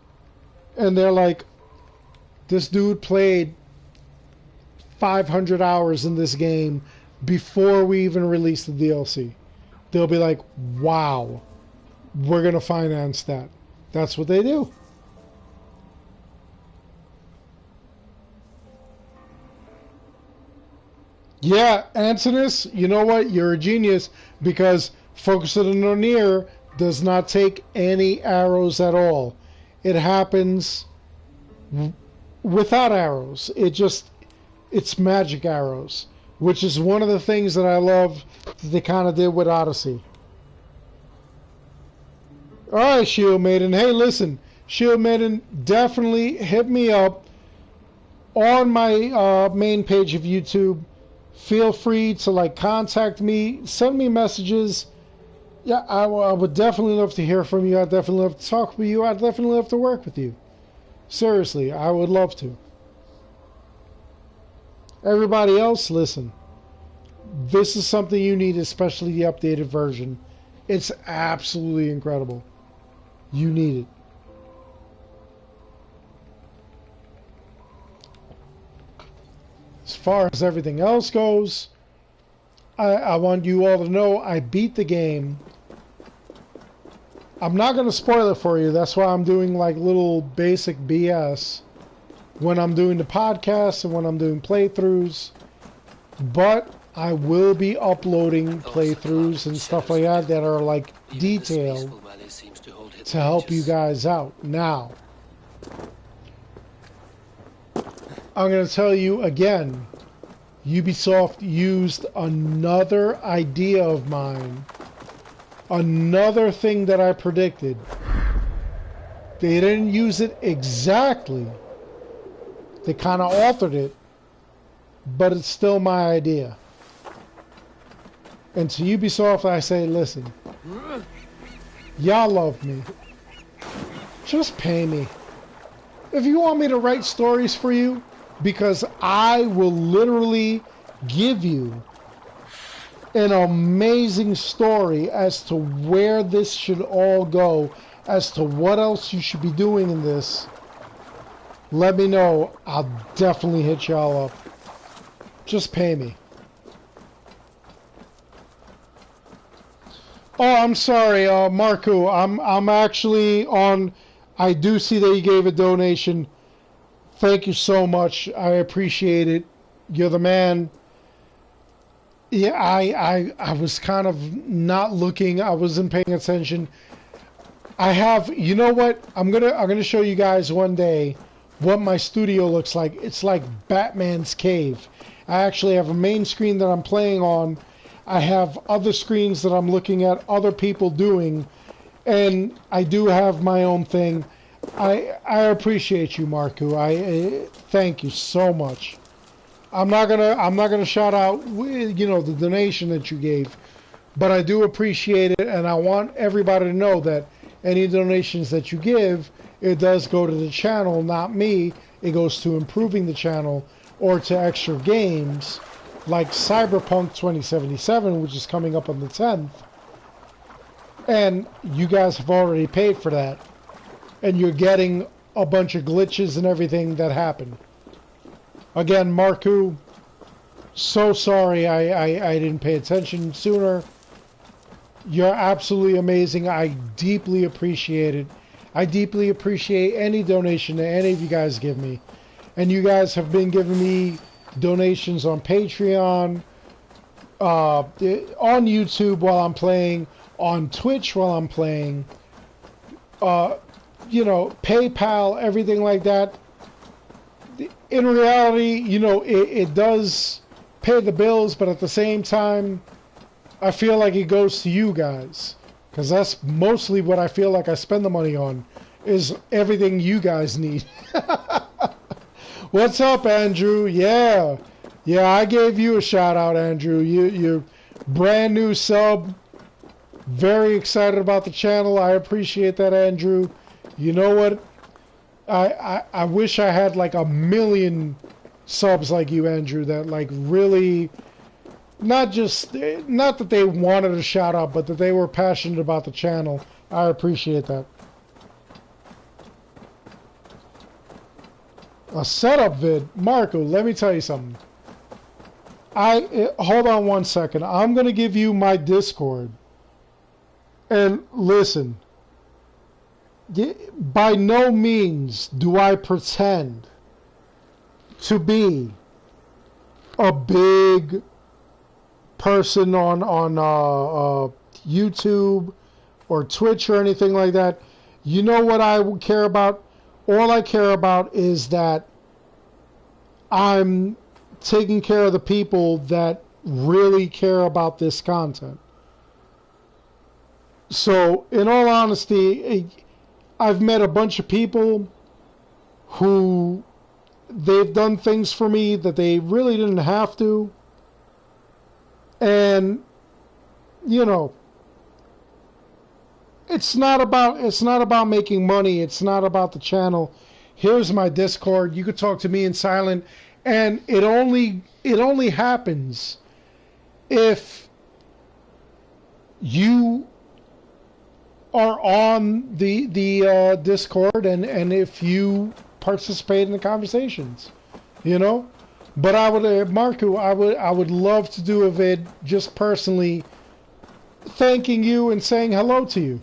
and they're like, this dude played 500 hours in this game before we even release the DLC. They'll be like, wow, we're going to finance that. That's what they do. Yeah, Antinous, you know what? You're a genius, because Focus of the Nornir does not take any arrows at all. It happens without arrows. It's magic arrows, which is one of the things that I love that they kind of did with Odyssey. Alright, Shield Maiden. Hey, listen, Shield Maiden, definitely hit me up on my main page of YouTube. Feel free to, like, contact me, send me messages. Yeah, I would definitely love to hear from you. I'd definitely love to talk with you. I'd definitely love to work with you. Seriously, I would love to. Everybody else, listen. This is something you need, especially the updated version. It's absolutely incredible. You need it. As far as everything else goes, I want you all to know I beat the game. I'm not going to spoil it for you. That's why I'm doing like little basic BS when I'm doing the podcast and when I'm doing playthroughs. But I will be uploading playthroughs and stuff like that are like detailed to help you guys out. Now, I'm going to tell you again, Ubisoft used another idea of mine. Another thing that I predicted. They didn't use it exactly. They kind of altered it. But it's still my idea. And to Ubisoft, I say, listen. Y'all love me. Just pay me. If you want me to write stories for you, because I will literally give you an amazing story as to where this should all go, as to what else you should be doing in this, let me know. I'll definitely hit y'all up. Just pay me. Oh, I'm sorry, Marco. I'm actually on. I do see that you gave a donation. Thank you so much. I appreciate it. You're the man. Yeah, I was kind of not looking. I wasn't paying attention. I have, you know what? I'm gonna show you guys one day what my studio looks like. It's like Batman's cave. I actually have a main screen that I'm playing on. I have other screens that I'm looking at other people doing, and I do have my own thing. I appreciate you, Marku. I thank you so much. I'm not gonna shout out, you know, the donation that you gave, but I do appreciate it, and I want everybody to know that any donations that you give, it does go to the channel, not me. It goes to improving the channel or to extra games like Cyberpunk 2077, which is coming up on the 10th. And you guys have already paid for that. And you're getting a bunch of glitches and everything that happen. Again, Marku, so sorry I didn't pay attention sooner. You're absolutely amazing. I deeply appreciate it. I deeply appreciate any donation that any of you guys give me. And you guys have been giving me donations on Patreon, on YouTube while I'm playing, on Twitch while I'm playing. you know, PayPal, everything like that. In reality, you know, it does pay the bills, but at the same time, I feel like it goes to you guys. Because that's mostly what I feel like I spend the money on, is everything you guys need. What's up, Andrew? Yeah. Yeah, I gave you a shout out, Andrew. You brand new sub. Very excited about the channel. I appreciate that, Andrew. You know what? I wish I had like 1 million subs like you, Andrew, that like really, not that they wanted a shout out, but that they were passionate about the channel. I appreciate that. A setup vid. Marco, let me tell you something. Hold on 1 second. I'm going to give you my Discord. And listen, by no means do I pretend to be a big person on YouTube or Twitch or anything like that. You know what I care about? All I care about is that I'm taking care of the people that really care about this content. So, in all honesty, I've met a bunch of people who they've done things for me that they really didn't have to. And, you know, it's not about making money. It's not about the channel. Here's my Discord. You could talk to me in silent, and it only happens if you are on the Discord and if you participate in the conversations, you know. But I would, Marco, I would love to do a vid just personally thanking you and saying hello to you.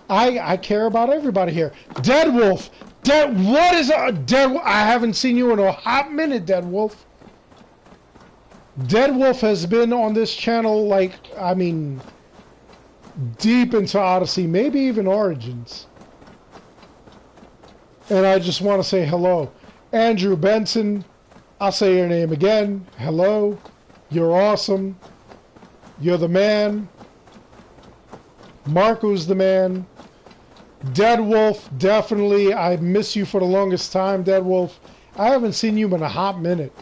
I care about everybody here. Dead Wolf, what is a Dead? I haven't seen you in a hot minute, Dead Wolf. Dead Wolf has been on this channel, like, I mean, deep into Odyssey, maybe even Origins. And I just want to say hello. Andrew Benson, I'll say your name again. Hello. You're awesome. You're the man. Marco's the man. Dead Wolf, definitely. I miss you for the longest time, Dead Wolf. I haven't seen you in a hot minute.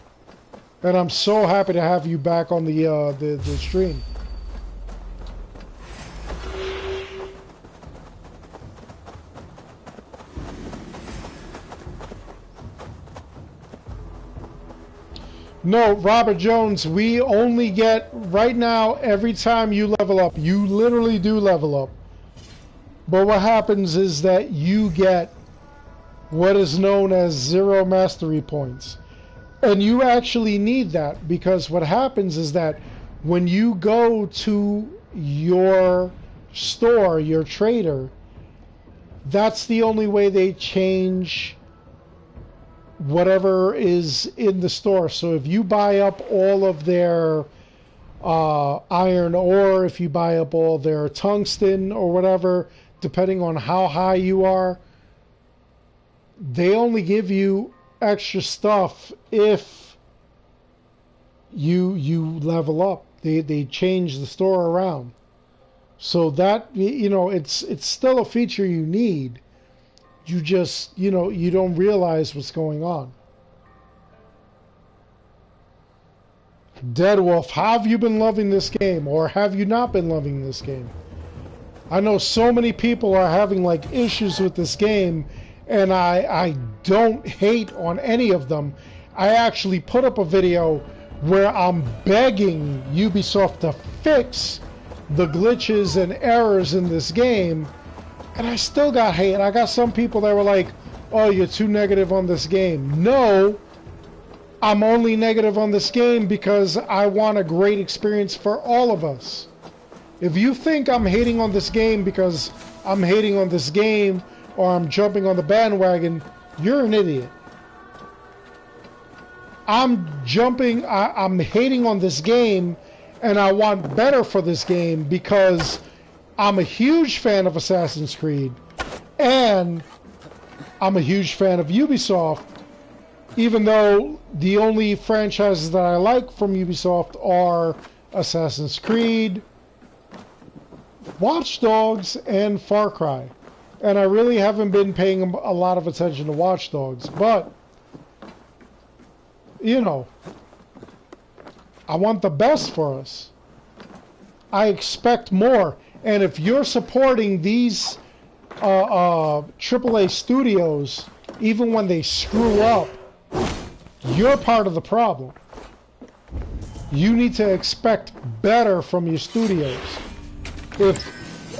And I'm so happy to have you back on the stream. No, Robert Jones, we only get, right now, every time you level up, you literally do level up. But what happens is that you get what is known as 0 mastery points. And you actually need that, because what happens is that when you go to your store, your trader, that's the only way they change whatever is in the store. So if you buy up all of their iron ore, if you buy up all their tungsten or whatever, depending on how high you are, they only give you extra stuff if you level up. They change the store around. So that, you know, it's still a feature you need. You just, you know, you don't realize what's going on. Dead Wolf, how have you been loving this game? Or have you not been loving this game? I know so many people are having like issues with this game, and I don't hate on any of them. I actually put up a video where I'm begging Ubisoft to fix the glitches and errors in this game. And I still got hate. I got some people that were like, oh, you're too negative on this game. No, I'm only negative on this game because I want a great experience for all of us. If you think I'm hating on this game because I'm hating on this game or I'm jumping on the bandwagon, you're an idiot. I'm hating on this game, and I want better for this game because I'm a huge fan of Assassin's Creed, And I'm a huge fan of Ubisoft, even though the only franchises that I like from Ubisoft are Assassin's Creed, Watch Dogs, and Far Cry. And I really haven't been paying a lot of attention to Watch Dogs, but, you know, I want the best for us. I expect more. And if you're supporting these AAA studios, even when they screw up, you're part of the problem. You need to expect better from your studios.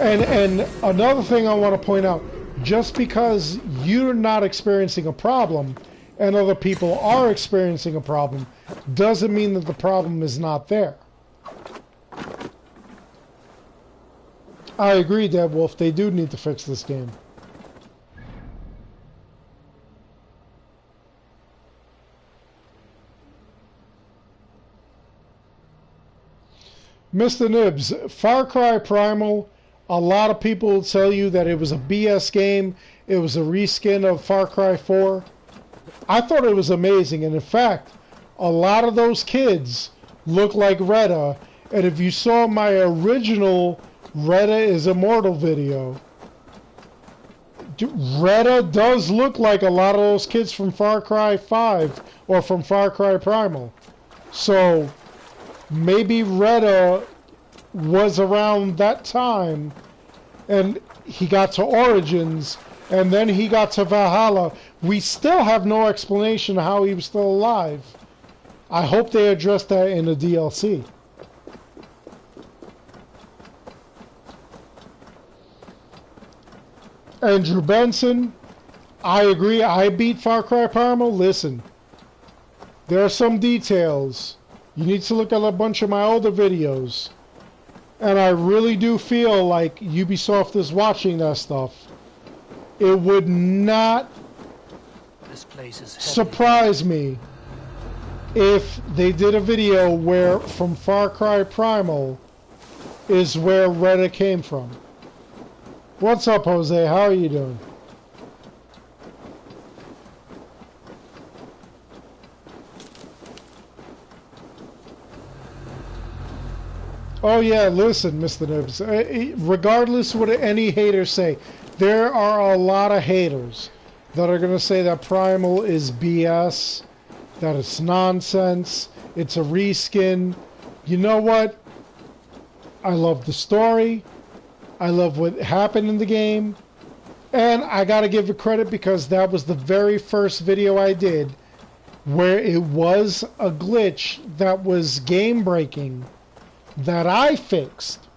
And another thing I want to point out, just because you're not experiencing a problem and other people are experiencing a problem, doesn't mean that the problem is not there. I agree, Dead Wolf, they do need to fix this game. Mr. Nibs, Far Cry Primal, a lot of people will tell you that it was a BS game. It was a reskin of Far Cry 4. I thought it was amazing, and in fact, a lot of those kids look like Retta, and if you saw my original Retta is Immortal video, Retta does look like a lot of those kids from Far Cry 5 or from Far Cry Primal. So maybe Retta was around that time and he got to Origins and then he got to Valhalla. We still have no explanation how he was still alive. I hope they address that in the DLC. Andrew Benson, I agree. I beat Far Cry Primal. Listen, there are some details. You need to look at a bunch of my older videos. And I really do feel like Ubisoft is watching that stuff. It would not surprise me if they did a video where from Far Cry Primal is where Retta came from. What's up, Jose? How are you doing? Oh yeah, listen, Mr. Nibs. Regardless of what any haters say, there are a lot of haters that are going to say that Primal is BS, that it's nonsense, it's a reskin. You know what? I love the story. I love what happened in the game. And I gotta give it credit because that was the very first video I did where it was a glitch that was game breaking that I fixed.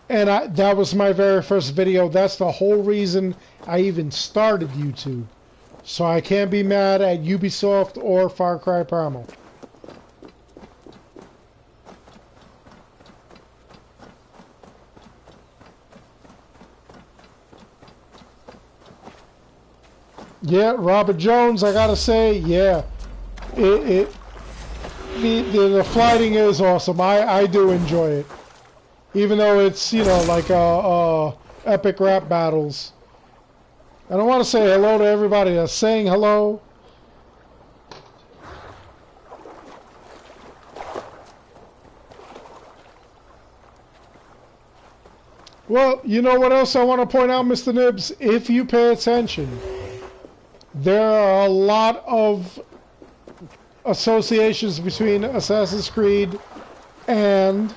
And that was my very first video. That's the whole reason I even started YouTube. So I can't be mad at Ubisoft or Far Cry Primal. Yeah, Robert Jones, I gotta say, yeah, the flighting is awesome. I do enjoy it, even though it's, you know, like epic rap battles. And I want to say hello to everybody that's saying hello. Well, you know what else I want to point out, Mr. Nibs? If you pay attention, there are a lot of associations between Assassin's Creed and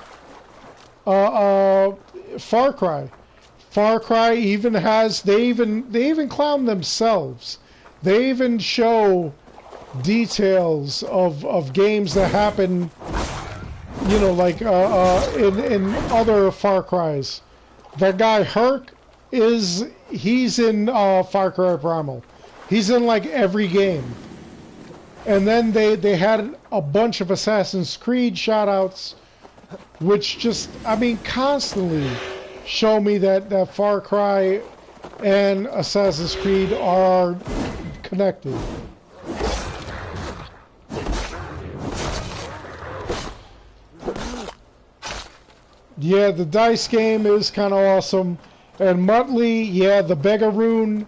Far Cry. Far Cry even has, they even clown themselves. They even show details of games that happen, you know, like in other Far Cries. That guy Herc he's in Far Cry Primal. He's in like every game. And then they had a bunch of Assassin's Creed shoutouts, which just, I mean, constantly show me that Far Cry and Assassin's Creed are connected. Yeah, the dice game is kind of awesome. And Muttley, yeah, the Beggaroon,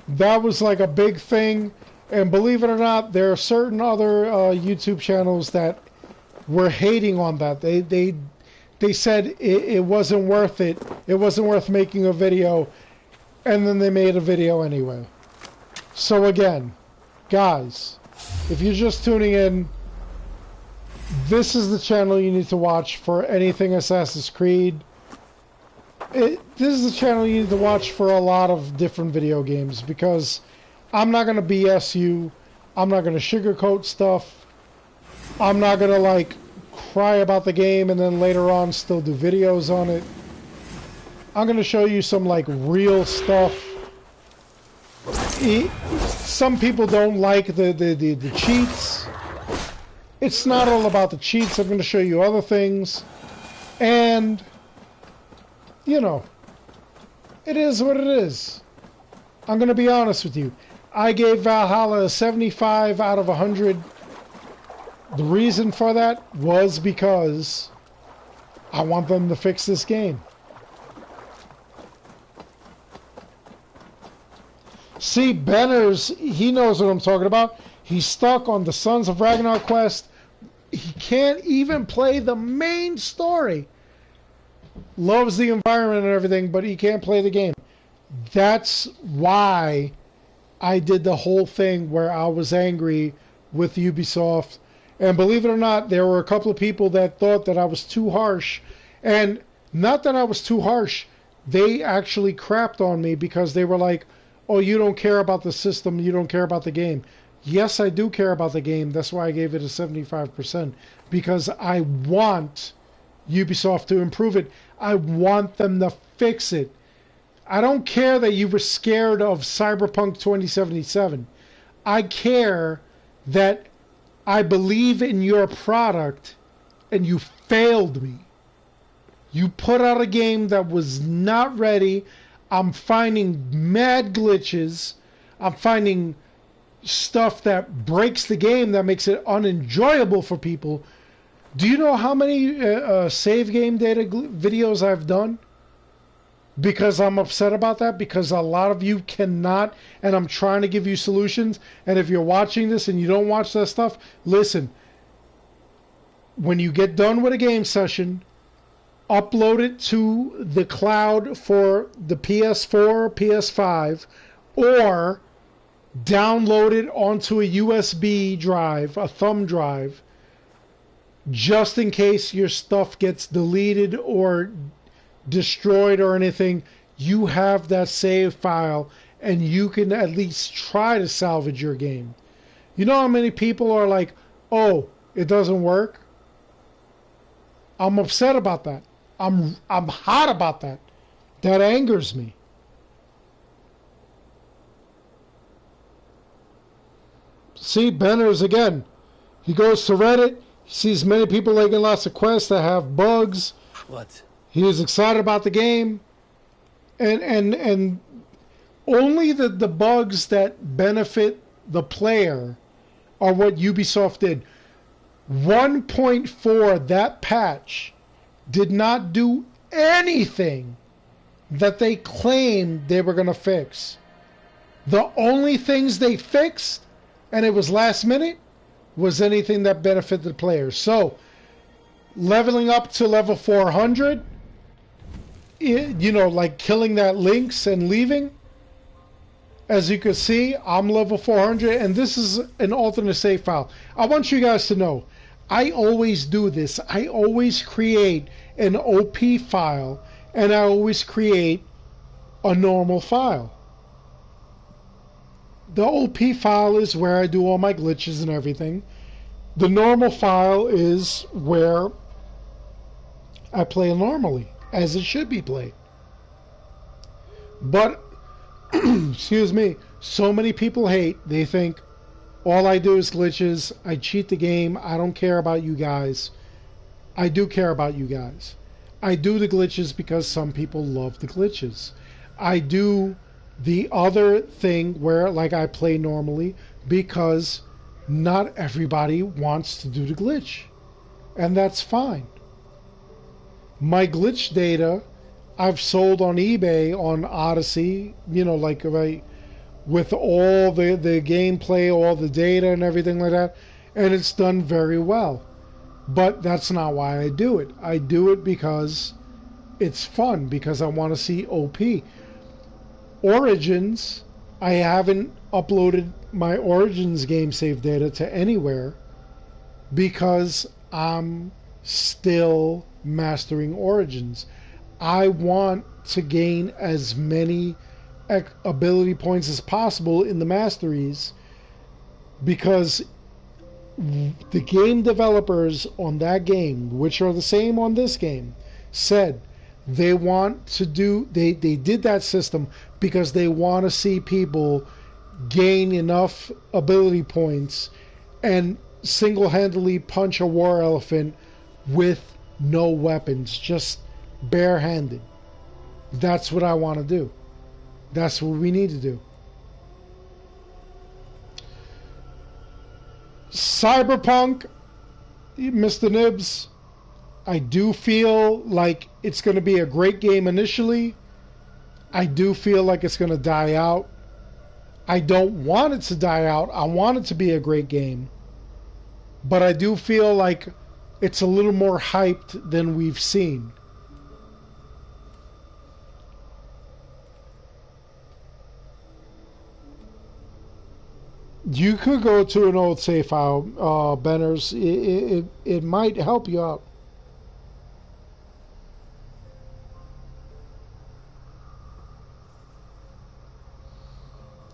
that was like a big thing. And believe it or not, there are certain other YouTube channels that were hating on that. They said it wasn't worth it. It wasn't worth making a video. And then they made a video anyway. So again, guys, if you're just tuning in, this is the channel you need to watch for anything Assassin's Creed. This is the channel you need to watch for a lot of different video games, because I'm not going to BS you. I'm not going to sugarcoat stuff. I'm not going to like cry about the game and then later on still do videos on it. I'm going to show you some like real stuff. Some people don't like the cheats. It's not all about the cheats. I'm going to show you other things. And, you know, it is what it is. I'm going to be honest with you. I gave Valhalla a 75 out of 100. The reason for that was because I want them to fix this game. See, Benner's, he knows what I'm talking about. He's stuck on the Sons of Ragnar quest. He can't even play the main story. Loves the environment and everything, but he can't play the game. That's why I did the whole thing where I was angry with Ubisoft. And believe it or not, there were a couple of people that thought that I was too harsh. And not that I was too harsh. They actually crapped on me because they were like, oh, you don't care about the system, you don't care about the game. Yes, I do care about the game. That's why I gave it a 75%. Because I want Ubisoft to improve it. I want them to fix it. I don't care that you were scared of Cyberpunk 2077. I care that I believe in your product and you failed me. You put out a game that was not ready. I'm finding mad glitches. I'm finding stuff that breaks the game, that makes it unenjoyable for people. Do you know how many save game data videos I've done? Because I'm upset about that, because a lot of you cannot, and I'm trying to give you solutions. And if you're watching this and you don't watch that stuff, listen. When you get done with a game session, upload it to the cloud for the PS4, PS5, or download it onto a USB drive, a thumb drive, just in case your stuff gets deleted or destroyed or anything. You have that save file and you can at least try to salvage your game. You know how many people are like, oh, it doesn't work? I'm upset about that. I'm hot about that. That angers me. See, Benner's again. He goes to Reddit. He sees many people making lots of quests that have bugs. What? He was excited about the game. And only the bugs that benefit the player are what Ubisoft did. 1.4, that patch, did not do anything that they claimed they were going to fix. The only things they fixed, and it was last minute, was anything that benefited the players. So, leveling up to level 400, you know, like killing that Lynx and leaving. As you can see, I'm level 400, and this is an alternate save file. I want you guys to know, I always do this. I always create an OP file, and I always create a normal file. The OP file is where I do all my glitches and everything. The normal file is where I play normally, as it should be played. But, excuse me, so many people hate. They think, all I do is glitches. I cheat the game. I don't care about you guys. I do care about you guys. I do the glitches because some people love the glitches. I do the other thing where, like, I play normally because not everybody wants to do the glitch. And that's fine. My glitch data I've sold on eBay on Odyssey, you know, like right, with all the gameplay, all the data and everything like that, and it's done very well. But that's not why I do it. I do it because it's fun, because I want to see OP. Origins, I haven't uploaded my Origins game save data to anywhere because I'm still mastering Origins. I want to gain as many ability points as possible in the masteries, because the game developers on that game, which are the same on this game, said they want to do, they did that system because they want to see people gain enough ability points and single-handedly punch a war elephant with no weapons, just barehanded. That's what I want to do. That's what we need to do. Cyberpunk, Mr. Nibs, I do feel like it's going to be a great game initially. I do feel like it's going to die out. I don't want it to die out. I want it to be a great game. But I do feel like it's a little more hyped than we've seen. You could go to an old save file, Benners. It might help you out.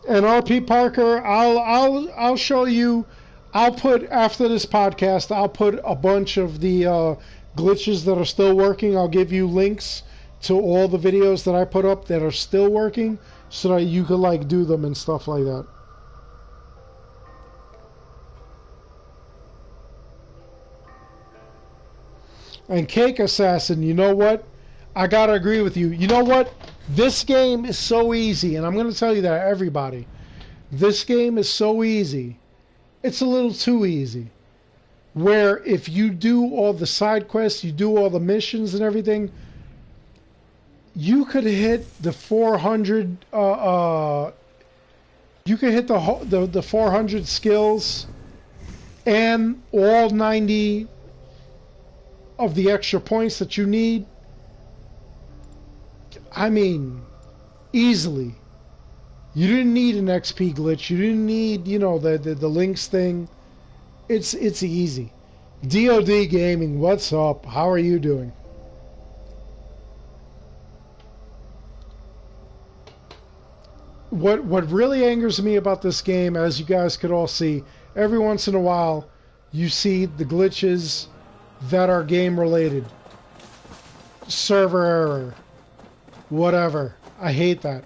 And RP Parker, I'll show you. I'll put, after this podcast, I'll put a bunch of the glitches that are still working. I'll give you links to all the videos that I put up that are still working, so that you could like do them and stuff like that. And Cake Assassin, you know what? I gotta agree with you. You know what? This game is so easy, and I'm gonna tell you that, everybody. This game is so easy. It's a little too easy. Where if you do all the side quests, you do all the missions and everything, you could hit the 400. You could hit the 400 skills and all 90 of the extra points that you need. I mean, easily. You didn't need an XP glitch. You didn't need, you know, the links thing. It's easy. DOD Gaming, what's up? How are you doing? What really angers me about this game, as you guys could all see, every once in a while you see the glitches that are game related. Server error. Whatever. I hate that.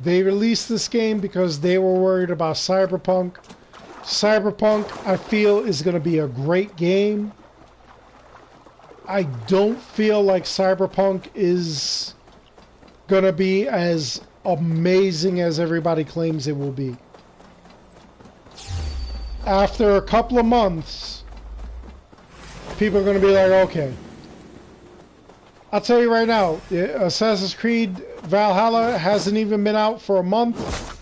They released this game because they were worried about Cyberpunk. Cyberpunk, I feel, is going to be a great game. I don't feel like Cyberpunk is going to be as amazing as everybody claims it will be. After a couple of months, people are going to be like, okay. I'll tell you right now, Assassin's Creed Valhalla hasn't even been out for a month.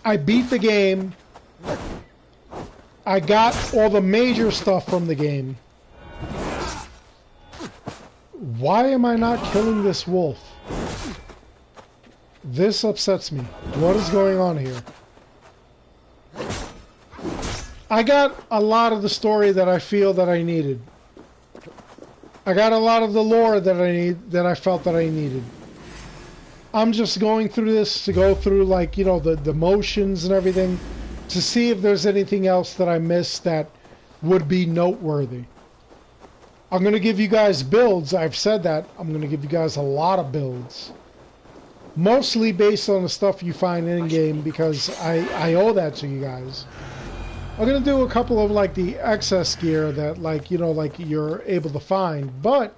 I beat the game. I got all the major stuff from the game. Why am I not killing this wolf? This upsets me. What is going on here? I got a lot of the story that I feel that I needed. I got a lot of the lore that I felt that I needed. I'm just going through this to go through, like, you know, the motions and everything, to see if there's anything else that I missed that would be noteworthy. I'm going to give you guys builds. I've said that. I'm going to give you guys a lot of builds. Mostly based on the stuff you find in-game, because I owe that to you guys. I'm going to do a couple of, like, the excess gear that, like, you know, like, you're able to find. But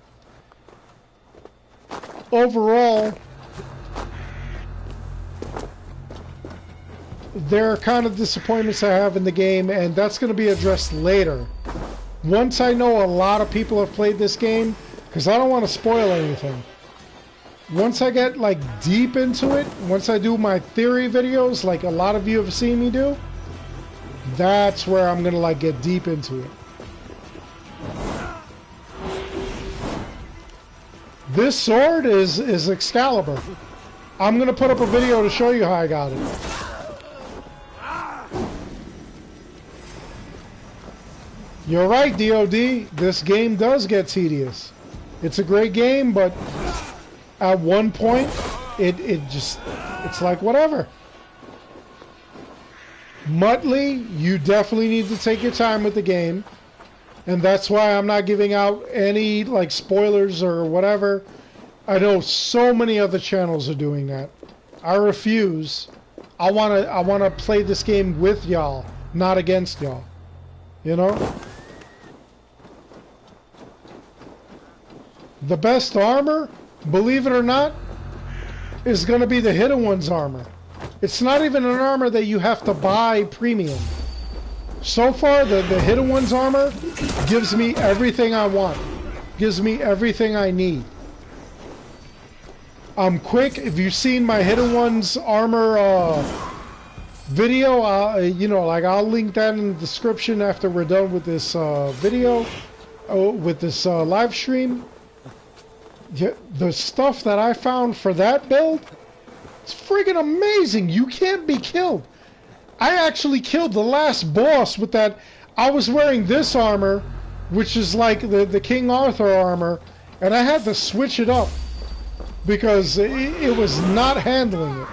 overall, there are kind of disappointments I have in the game, and that's going to be addressed later. Once I know a lot of people have played this game, because I don't want to spoil anything. Once I get like deep into it, once I do my theory videos, like a lot of you have seen me do, that's where I'm gonna like get deep into it. This sword is Excalibur. I'm gonna put up a video to show you how I got it. You're right, DOD. This game does get tedious. It's a great game, but at one point, it's like whatever. Muttley, you definitely need to take your time with the game, and that's why I'm not giving out any like spoilers or whatever. I know so many other channels are doing that. I refuse. I wanna play this game with y'all, not against y'all. You know? The best armor, believe it or not, is going to be the Hidden One's armor. It's not even an armor that you have to buy premium. So far, the Hidden One's armor gives me everything I want. Gives me everything I need. I'm quick. If you've seen my Hidden One's armor video, you know, like I'll link that in the description after we're done with this video, with this live stream. Yeah, the stuff that I found for that build, it's friggin' amazing. You can't be killed. I actually killed the last boss with that. I was wearing this armor, which is like the King Arthur armor, and I had to switch it up because it was not handling it.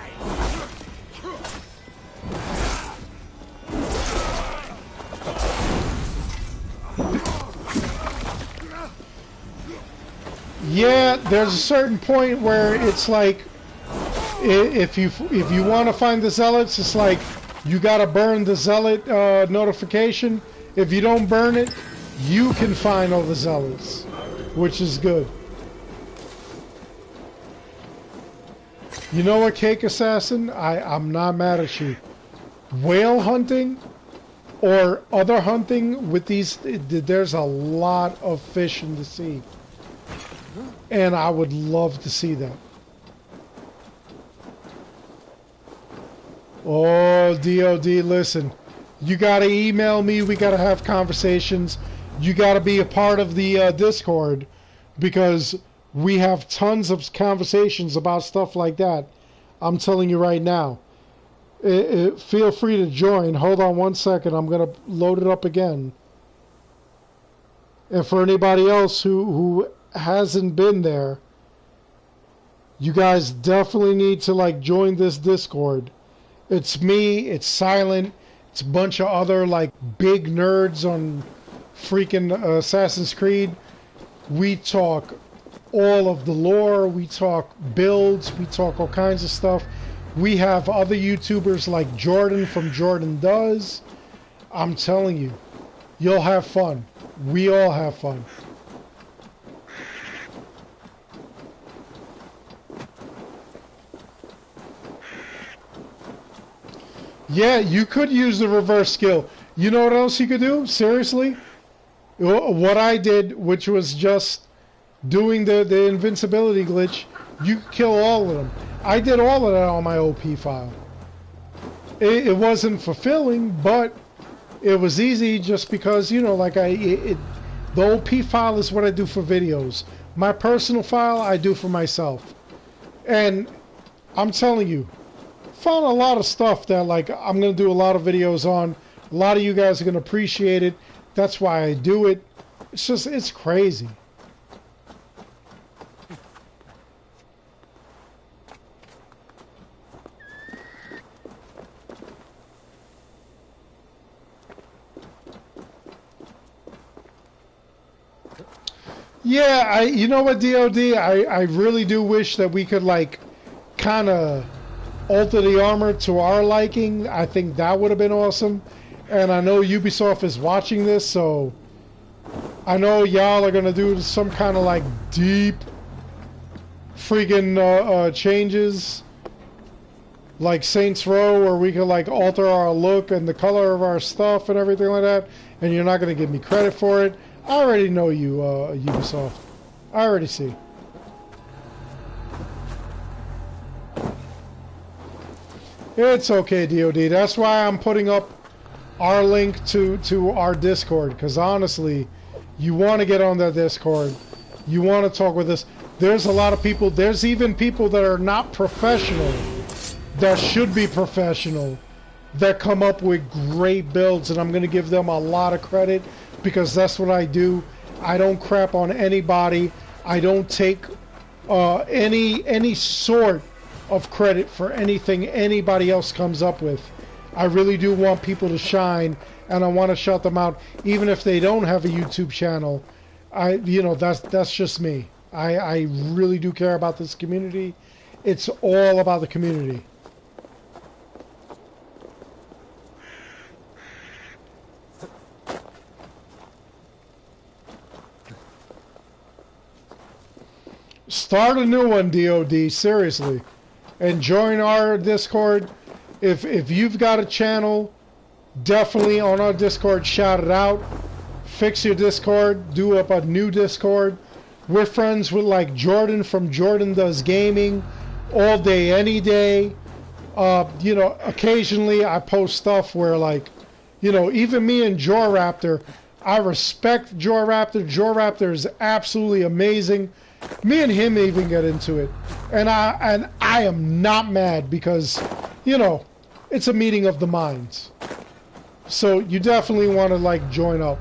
Yeah, there's a certain point where it's like, if you want to find the zealots, it's like you gotta burn the zealot notification. If you don't burn it, you can find all the zealots, which is good. You know what, Cake Assassin? I'm not mad at you. Whale hunting or other hunting with these, there's a lot of fish in the sea. And I would love to see that. Oh, DOD, listen. You gotta email me. We gotta have conversations. You gotta be a part of the Discord, because we have tons of conversations about stuff like that. I'm telling you right now. Feel free to join. Hold on one second. I'm gonna load it up again. And for anybody else who hasn't been there, you guys definitely need to like join this Discord. It's me, it's Silent, it's a bunch of other like big nerds on freaking Assassin's Creed. We talk all of the lore, we talk builds, we talk all kinds of stuff. We have other YouTubers like Jordan from Jordan Does. I'm telling you, you'll have fun. We all have fun. Yeah, you could use the reverse skill. You know what else you could do? Seriously? What I did, which was just doing the invincibility glitch, you could kill all of them. I did all of that on my OP file. It wasn't fulfilling, but it was easy just because, you know, like the OP file is what I do for videos. My personal file, I do for myself. And I'm telling you, found a lot of stuff that like I'm gonna do a lot of videos on. A lot of you guys are gonna appreciate it. That's why I do it. It's just, it's crazy. Yeah, you know what, DOD, I really do wish that we could like kind of alter the armor to our liking. I think that would have been awesome. And I know Ubisoft is watching this, so I know y'all are gonna do some kind of like deep freaking changes like Saints Row, where we could like alter our look and the color of our stuff and everything like that, and you're not gonna give me credit for it. I already know you, Ubisoft. I already see. It's okay, DOD. That's why I'm putting up our link to our Discord, because honestly, you want to get on that Discord. You want to talk with us. There's a lot of people. There's even people that are not professional that should be professional that come up with great builds, and I'm going to give them a lot of credit because that's what I do. I don't crap on anybody. I don't take any sort of credit for anything anybody else comes up with. I really do want people to shine, and I want to shout them out, even if they don't have a YouTube channel. That's just me. I really do care about this community. It's all about the community. Start a new one, DOD, seriously. And join our Discord. If you've got a channel, definitely on our Discord, shout it out. Fix your Discord, do up a new Discord. We're friends with like Jordan from Jordan Does Gaming, all day, any day. Occasionally I post stuff where like, even me and Joraptor, I respect Joraptor. Joraptor is absolutely amazing. Me and him even get into it, and I am not mad because, it's a meeting of the minds. So you definitely want to like join up.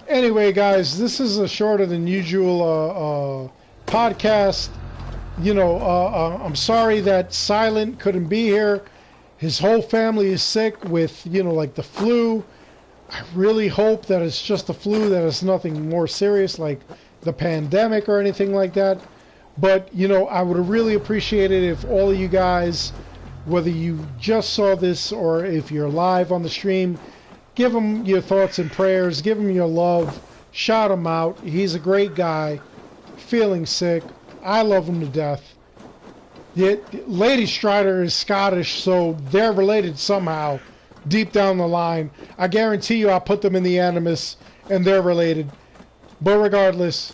Anyway, guys, this is a shorter than usual podcast. I'm sorry that Silent couldn't be here. His whole family is sick with, like the flu. I really hope that it's just the flu, that it's nothing more serious like the pandemic or anything like that. But, I would really appreciate it if all of you guys, whether you just saw this or if you're live on the stream, give him your thoughts and prayers, give him your love, shout him out. He's a great guy, feeling sick. I love him to death. Lady Strider is Scottish, so they're related somehow. Deep down the line, I guarantee you I'll put them in the Animus and they're related. But regardless,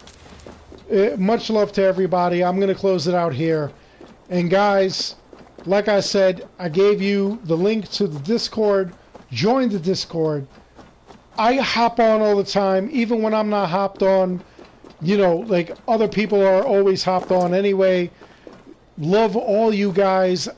much love to everybody. I'm going to close it out here. And guys, like I said, I gave you the link to the Discord. Join the Discord. I hop on all the time, even when I'm not hopped on. Like other people are always hopped on anyway. Love all you guys.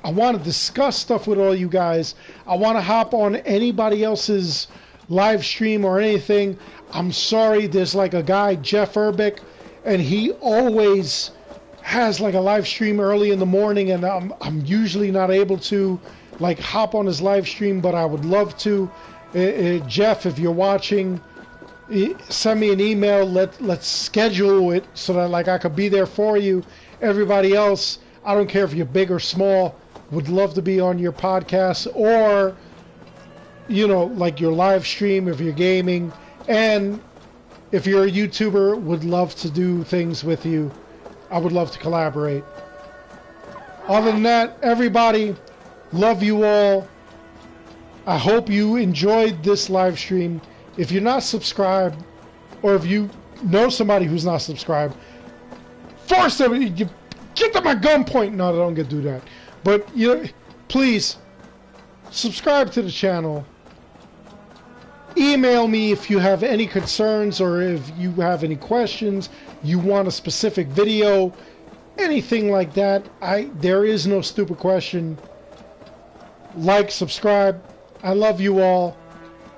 I want to discuss stuff with all you guys. I want to hop on anybody else's live stream or anything. I'm sorry, there's like a guy, Jeff Urbick, and he always has like a live stream early in the morning, and I'm usually not able to like hop on his live stream, but I would love to. Jeff, if you're watching, send me an email. Let's schedule it so that like I could be there for you. Everybody else, I don't care if you're big or small, would love to be on your podcast or, like your live stream if you're gaming. And if you're a YouTuber, would love to do things with you. I would love to collaborate. Other than that, everybody, love you all. I hope you enjoyed this live stream. If you're not subscribed, or if you know somebody who's not subscribed, force them, you get them at gunpoint. No, don't get to do that. But, please, subscribe to the channel. Email me if you have any concerns or if you have any questions, you want a specific video, anything like that. There is no stupid question. Like, subscribe. I love you all.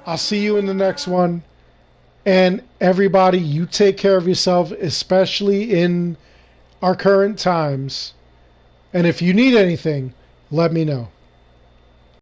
I'll see you in the next one. And everybody, you take care of yourself, especially in our current times. And if you need anything, let me know.